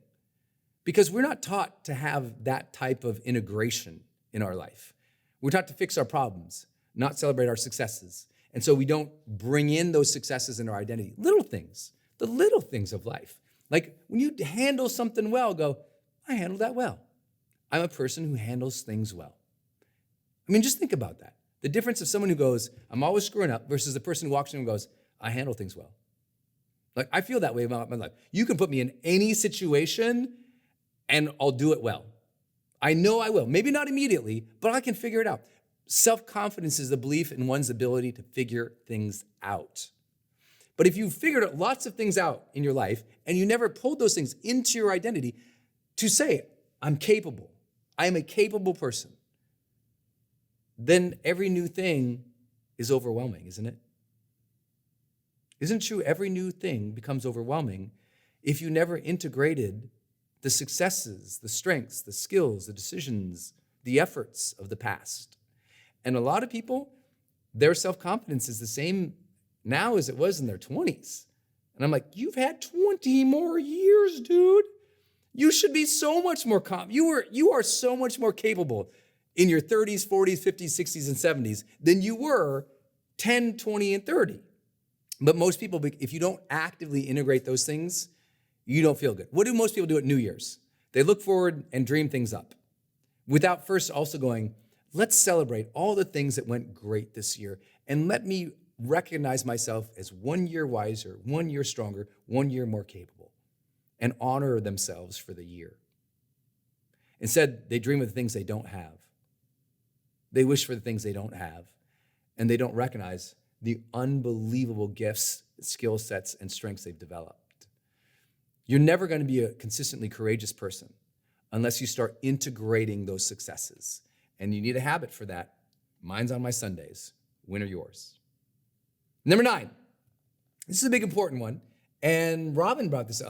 because we're not taught to have that type of integration in our life. We're taught to fix our problems, not celebrate our successes. And so we don't bring in those successes into our identity. Little things, the little things of life. Like when you handle something well, go, I handled that well. I'm a person who handles things well. I mean, just think about that. The difference of someone who goes, I'm always screwing up versus the person who walks in and goes, I handle things well. Like, I feel that way about my life. You can put me in any situation and I'll do it well. I know I will. Maybe not immediately, but I can figure it out. Self-confidence is the belief in one's ability to figure things out. But if you've figured out lots of things out in your life and you never pulled those things into your identity to say, I'm capable, I am a capable person, then every new thing is overwhelming, isn't it? Isn't it true? Every new thing becomes overwhelming if you never integrated the successes, the strengths, the skills, the decisions, the efforts of the past. And a lot of people, their self-confidence is the same now as it was in their 20s. And I'm like, you've had 20 more years, dude. You should be so much more confident. You are so much more capable in your 30s, 40s, 50s, 60s, and 70s than you were 10, 20, and 30. But most people, if you don't actively integrate those things, you don't feel good. What do most people do at New Year's? They look forward and dream things up without first also going, let's celebrate all the things that went great this year and let me recognize myself as 1 year wiser, 1 year stronger, 1 year more capable, and honor themselves for the year. Instead, they dream of the things they don't have. They wish for the things they don't have, and they don't recognize the unbelievable gifts, skill sets, and strengths they've developed. You're never going to be a consistently courageous person unless you start integrating those successes. And you need a habit for that. Mine's on my Sundays. When are yours? Number 9. This is a big important one. And Robin brought this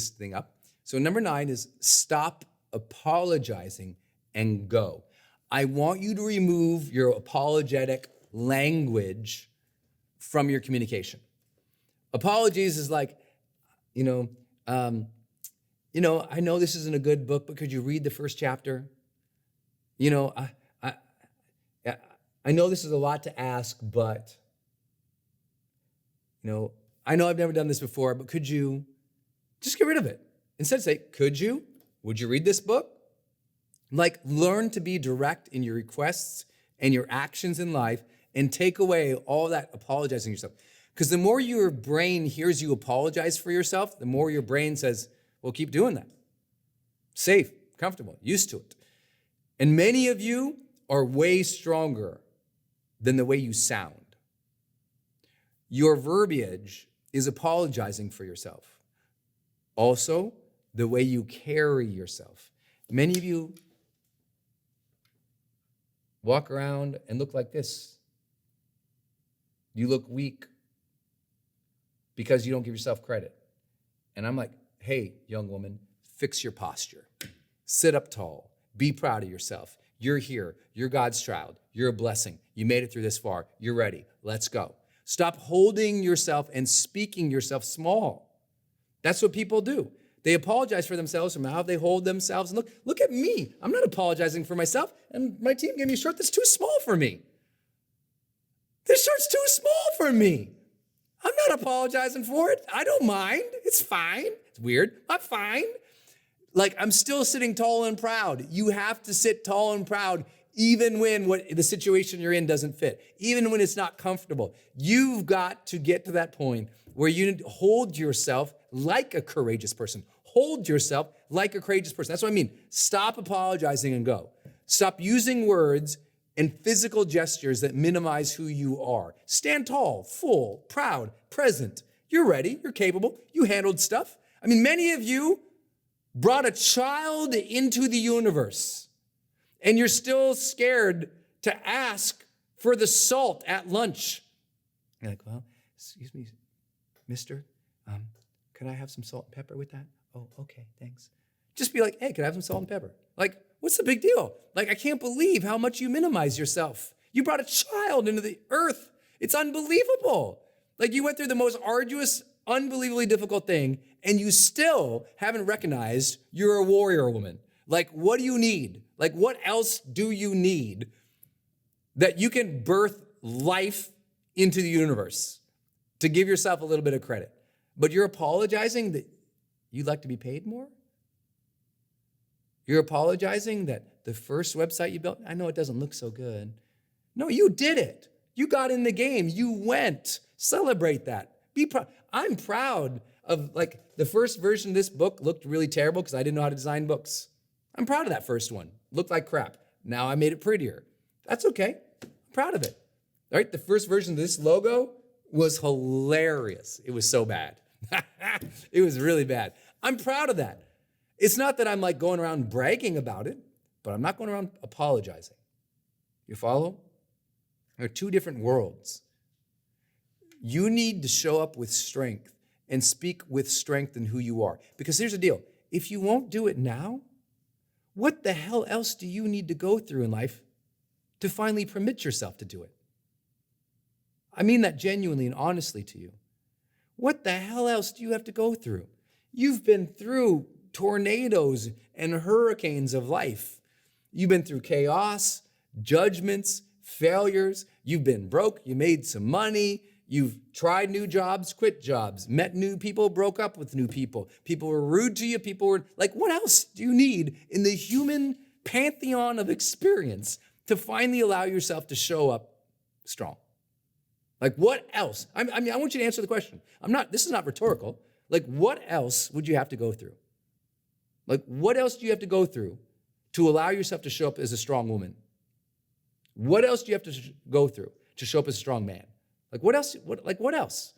thing up. So number 9 is stop apologizing and go. I want you to remove your apologetic language from your communication. Apologies is like, I know this isn't a good book, but could you read the first chapter? I know this is a lot to ask, but, I know I've never done this before, but could you just get rid of it? Instead say, could you? Would you read this book? Like, learn to be direct in your requests and your actions in life and take away all that apologizing yourself. Because the more your brain hears you apologize for yourself, the more your brain says, well, keep doing that. Safe, comfortable, used to it. And many of you are way stronger than the way you sound. Your verbiage is apologizing for yourself. Also, the way you carry yourself. Many of you walk around and look like this. You look weak because you don't give yourself credit. And I'm like, hey, young woman, fix your posture. Sit up tall. Be proud of yourself. You're here. You're God's child. You're a blessing. You made it through this far. You're ready. Let's go. Stop holding yourself and speaking yourself small. That's what people do. They apologize for themselves from how they hold themselves. And look at me. I'm not apologizing for myself. And my team gave me a shirt that's too small for me. This shirt's too small for me. I'm not apologizing for it. I don't mind. It's fine. It's weird. I'm fine. Like, I'm still sitting tall and proud. You have to sit tall and proud even when the situation you're in doesn't fit, even when it's not comfortable. You've got to get to that point where you hold yourself like a courageous person. Hold yourself like a courageous person. That's what I mean. Stop apologizing and go. Stop using words and physical gestures that minimize who you are. Stand tall, full, proud, present. You're ready. You're capable. You handled stuff. I mean, many of you brought a child into the universe, and you're still scared to ask for the salt at lunch. You're like, well, excuse me, mister, could I have some salt and pepper with that? Oh, okay, thanks. Just be like, hey, could I have some salt and pepper? Like, what's the big deal? Like, I can't believe how much you minimize yourself. You brought a child into the earth. It's unbelievable. Like, you went through the most arduous, unbelievably difficult thing, and you still haven't recognized you're a warrior woman. Like, what do you need? Like, what else do you need that you can birth life into the universe to give yourself a little bit of credit? But you're apologizing that you'd like to be paid more? You're apologizing that the first website you built, I know it doesn't look so good. No, you did it. You got in the game. You went. Celebrate that. Be proud. I'm proud of, like, the first version of this book looked really terrible because I didn't know how to design books. I'm proud of that first one. Looked like crap. Now I made it prettier. That's okay. I'm proud of it. All right, the first version of this logo was hilarious. It was so bad. It was really bad. I'm proud of that. It's not that I'm like going around bragging about it, but I'm not going around apologizing. You follow? There are two different worlds. You need to show up with strength and speak with strength in who you are. Because here's the deal. If you won't do it now, what the hell else do you need to go through in life to finally permit yourself to do it? I mean that genuinely and honestly to you. What the hell else do you have to go through? You've been through tornadoes and hurricanes of life. You've been through chaos, judgments, failures. You've been broke. You made some money. You've tried new jobs, quit jobs, met new people, broke up with new people. People were rude to you. People were like, what else do you need in the human pantheon of experience to finally allow yourself to show up strong? Like, what else? I mean, I want you to answer the question. This is not rhetorical. Like, what else would you have to go through? Like, what else do you have to go through to allow yourself to show up as a strong woman? What else do you have to go through to show up as a strong man? Like, what else? What else?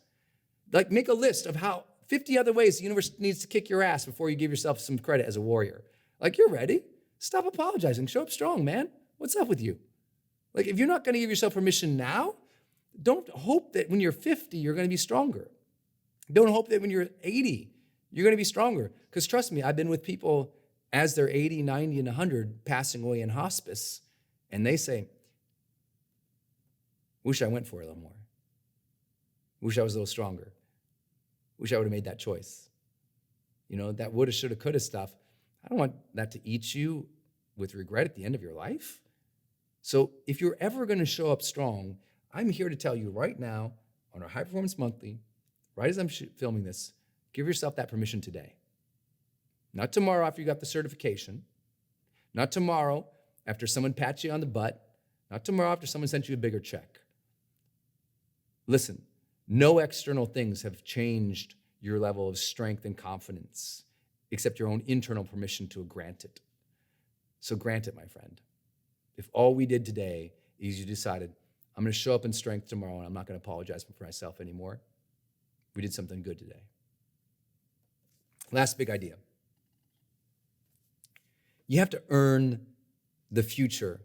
Like, make a list of how 50 other ways the universe needs to kick your ass before you give yourself some credit as a warrior. Like, you're ready. Stop apologizing. Show up strong, man. What's up with you? Like, if you're not going to give yourself permission now, don't hope that when you're 50, you're going to be stronger. Don't hope that when you're 80, you're going to be stronger. Because trust me, I've been with people as they're 80, 90, and 100 passing away in hospice, and they say, wish I went for it a little more. Wish I was a little stronger. Wish I would have made that choice. You know, that woulda, shoulda, coulda stuff. I don't want that to eat you with regret at the end of your life. So if you're ever going to show up strong, I'm here to tell you right now on our High Performance Monthly, right as I'm filming this, give yourself that permission today. Not tomorrow after you got the certification. Not tomorrow after someone pats you on the butt. Not tomorrow after someone sent you a bigger check. Listen, no external things have changed your level of strength and confidence except your own internal permission to grant it. So grant it, my friend. If all we did today is you decided, I'm going to show up in strength tomorrow and I'm not going to apologize for myself anymore, we did something good today. Last big idea. You have to earn the future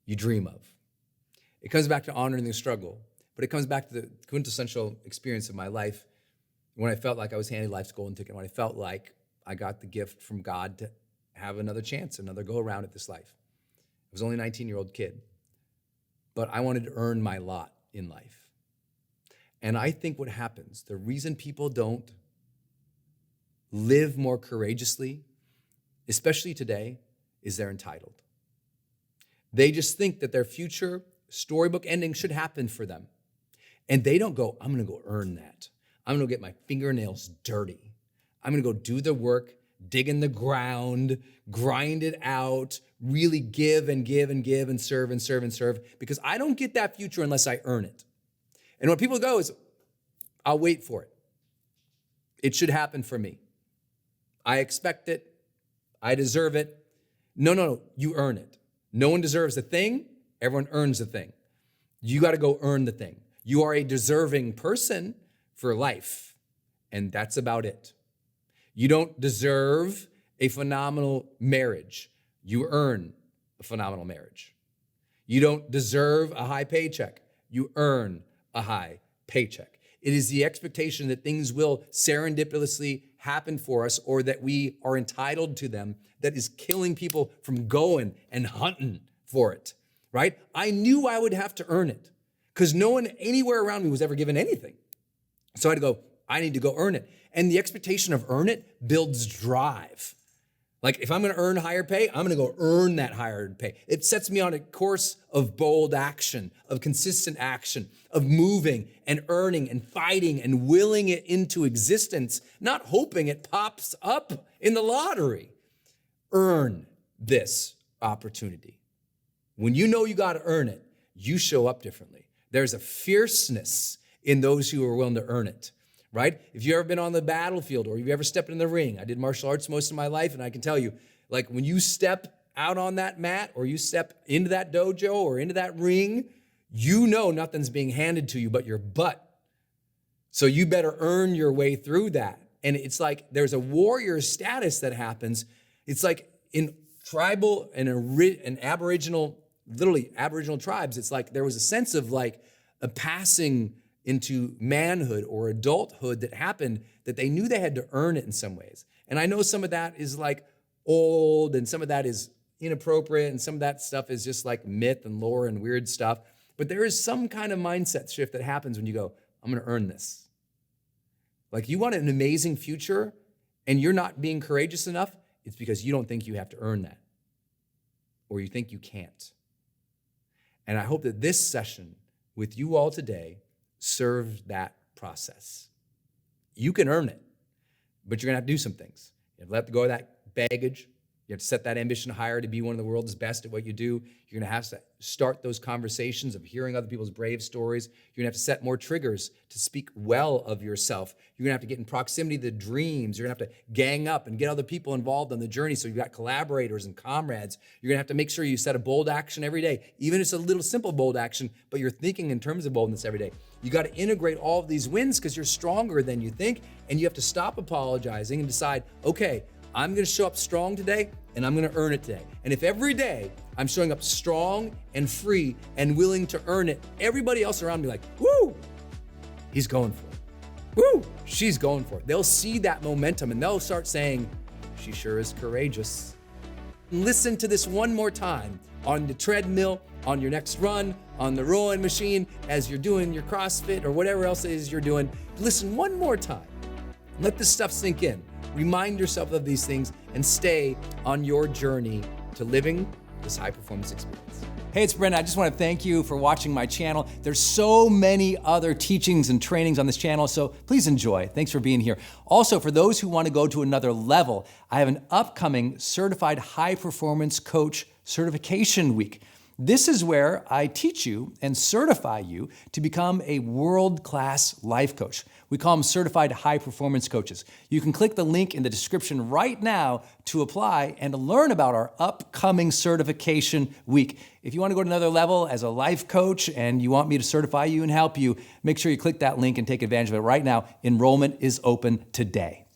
you dream of. It comes back to honoring the struggle, but it comes back to the quintessential experience of my life when I felt like I was handed life's golden ticket, when I felt like I got the gift from God to have another chance, another go around at this life. I was only a 19-year-old kid, but I wanted to earn my lot in life. And I think what happens, the reason people don't live more courageously, especially today, is they're entitled. They just think that their future storybook ending should happen for them. And they don't go, I'm going to go earn that. I'm going to get my fingernails dirty. I'm going to go do the work, dig in the ground, grind it out, really give and give and give and serve and serve and serve, because I don't get that future unless I earn it. And what people go is, I'll wait for it. It should happen for me. I expect it. I deserve it. No, you earn it. No one deserves a thing. Everyone earns a thing. You got to go earn the thing. You are a deserving person for life, and that's about it. You don't deserve a phenomenal marriage. You earn a phenomenal marriage. You don't deserve a high paycheck. You earn a high paycheck. It is the expectation that things will serendipitously happen for us or that we are entitled to them that is killing people from going and hunting for it, right? I knew I would have to earn it because no one anywhere around me was ever given anything. So I had to go, I need to go earn it. And the expectation of earn it builds drive. Like if I'm gonna earn higher pay, I'm gonna go earn that higher pay. It sets me on a course of bold action, of consistent action, of moving and earning and fighting and willing it into existence, not hoping it pops up in the lottery. Earn this opportunity. When you know you gotta earn it, you show up differently. There's a fierceness in those who are willing to earn it. Right? If you've ever been on the battlefield or you've ever stepped in the ring, I did martial arts most of my life, and I can tell you, like when you step out on that mat or you step into that dojo or into that ring, you know nothing's being handed to you but your butt. So you better earn your way through that. And it's like there's a warrior status that happens. It's like in tribal and Aboriginal, literally Aboriginal tribes, it's like there was a sense of like a passing into manhood or adulthood that happened that they knew they had to earn it in some ways. And I know some of that is like old and some of that is inappropriate and some of that stuff is just like myth and lore and weird stuff. But there is some kind of mindset shift that happens when you go, I'm gonna earn this. Like you want an amazing future and you're not being courageous enough, it's because you don't think you have to earn that or you think you can't. And I hope that this session with you all today serve that process. You can earn it, but you're gonna have to do some things. You have to let go of that baggage. You have to set that ambition higher to be one of the world's best at what you do. You're gonna have to start those conversations of hearing other people's brave stories. You're gonna have to set more triggers to speak well of yourself. You're gonna have to get in proximity to the dreams. You're gonna have to gang up and get other people involved on the journey so you've got collaborators and comrades. You're gonna have to make sure you set a bold action every day, even if it's a little simple bold action, but you're thinking in terms of boldness every day. You gotta integrate all of these wins because you're stronger than you think, and you have to stop apologizing and decide, okay, I'm gonna show up strong today and I'm gonna earn it today. And if every day I'm showing up strong and free and willing to earn it, everybody else around me like, woo, he's going for it. Woo, she's going for it. They'll see that momentum and they'll start saying, she sure is courageous. Listen to this one more time on the treadmill, on your next run, on the rowing machine, as you're doing your CrossFit or whatever else it is you're doing. Listen one more time. Let this stuff sink in. Remind yourself of these things and stay on your journey to living this high performance experience. Hey, it's Brendon. I just want to thank you for watching my channel. There's so many other teachings and trainings on this channel, so please enjoy. Thanks for being here. Also, for those who want to go to another level, I have an upcoming Certified High Performance Coach Certification Week. This is where I teach you and certify you to become a world-class life coach. We call them certified high performance coaches. You can click the link in the description right now to apply and to learn about our upcoming certification week. If you want to go to another level as a life coach and you want me to certify you and help you, make sure you click that link and take advantage of it right now. Enrollment is open today.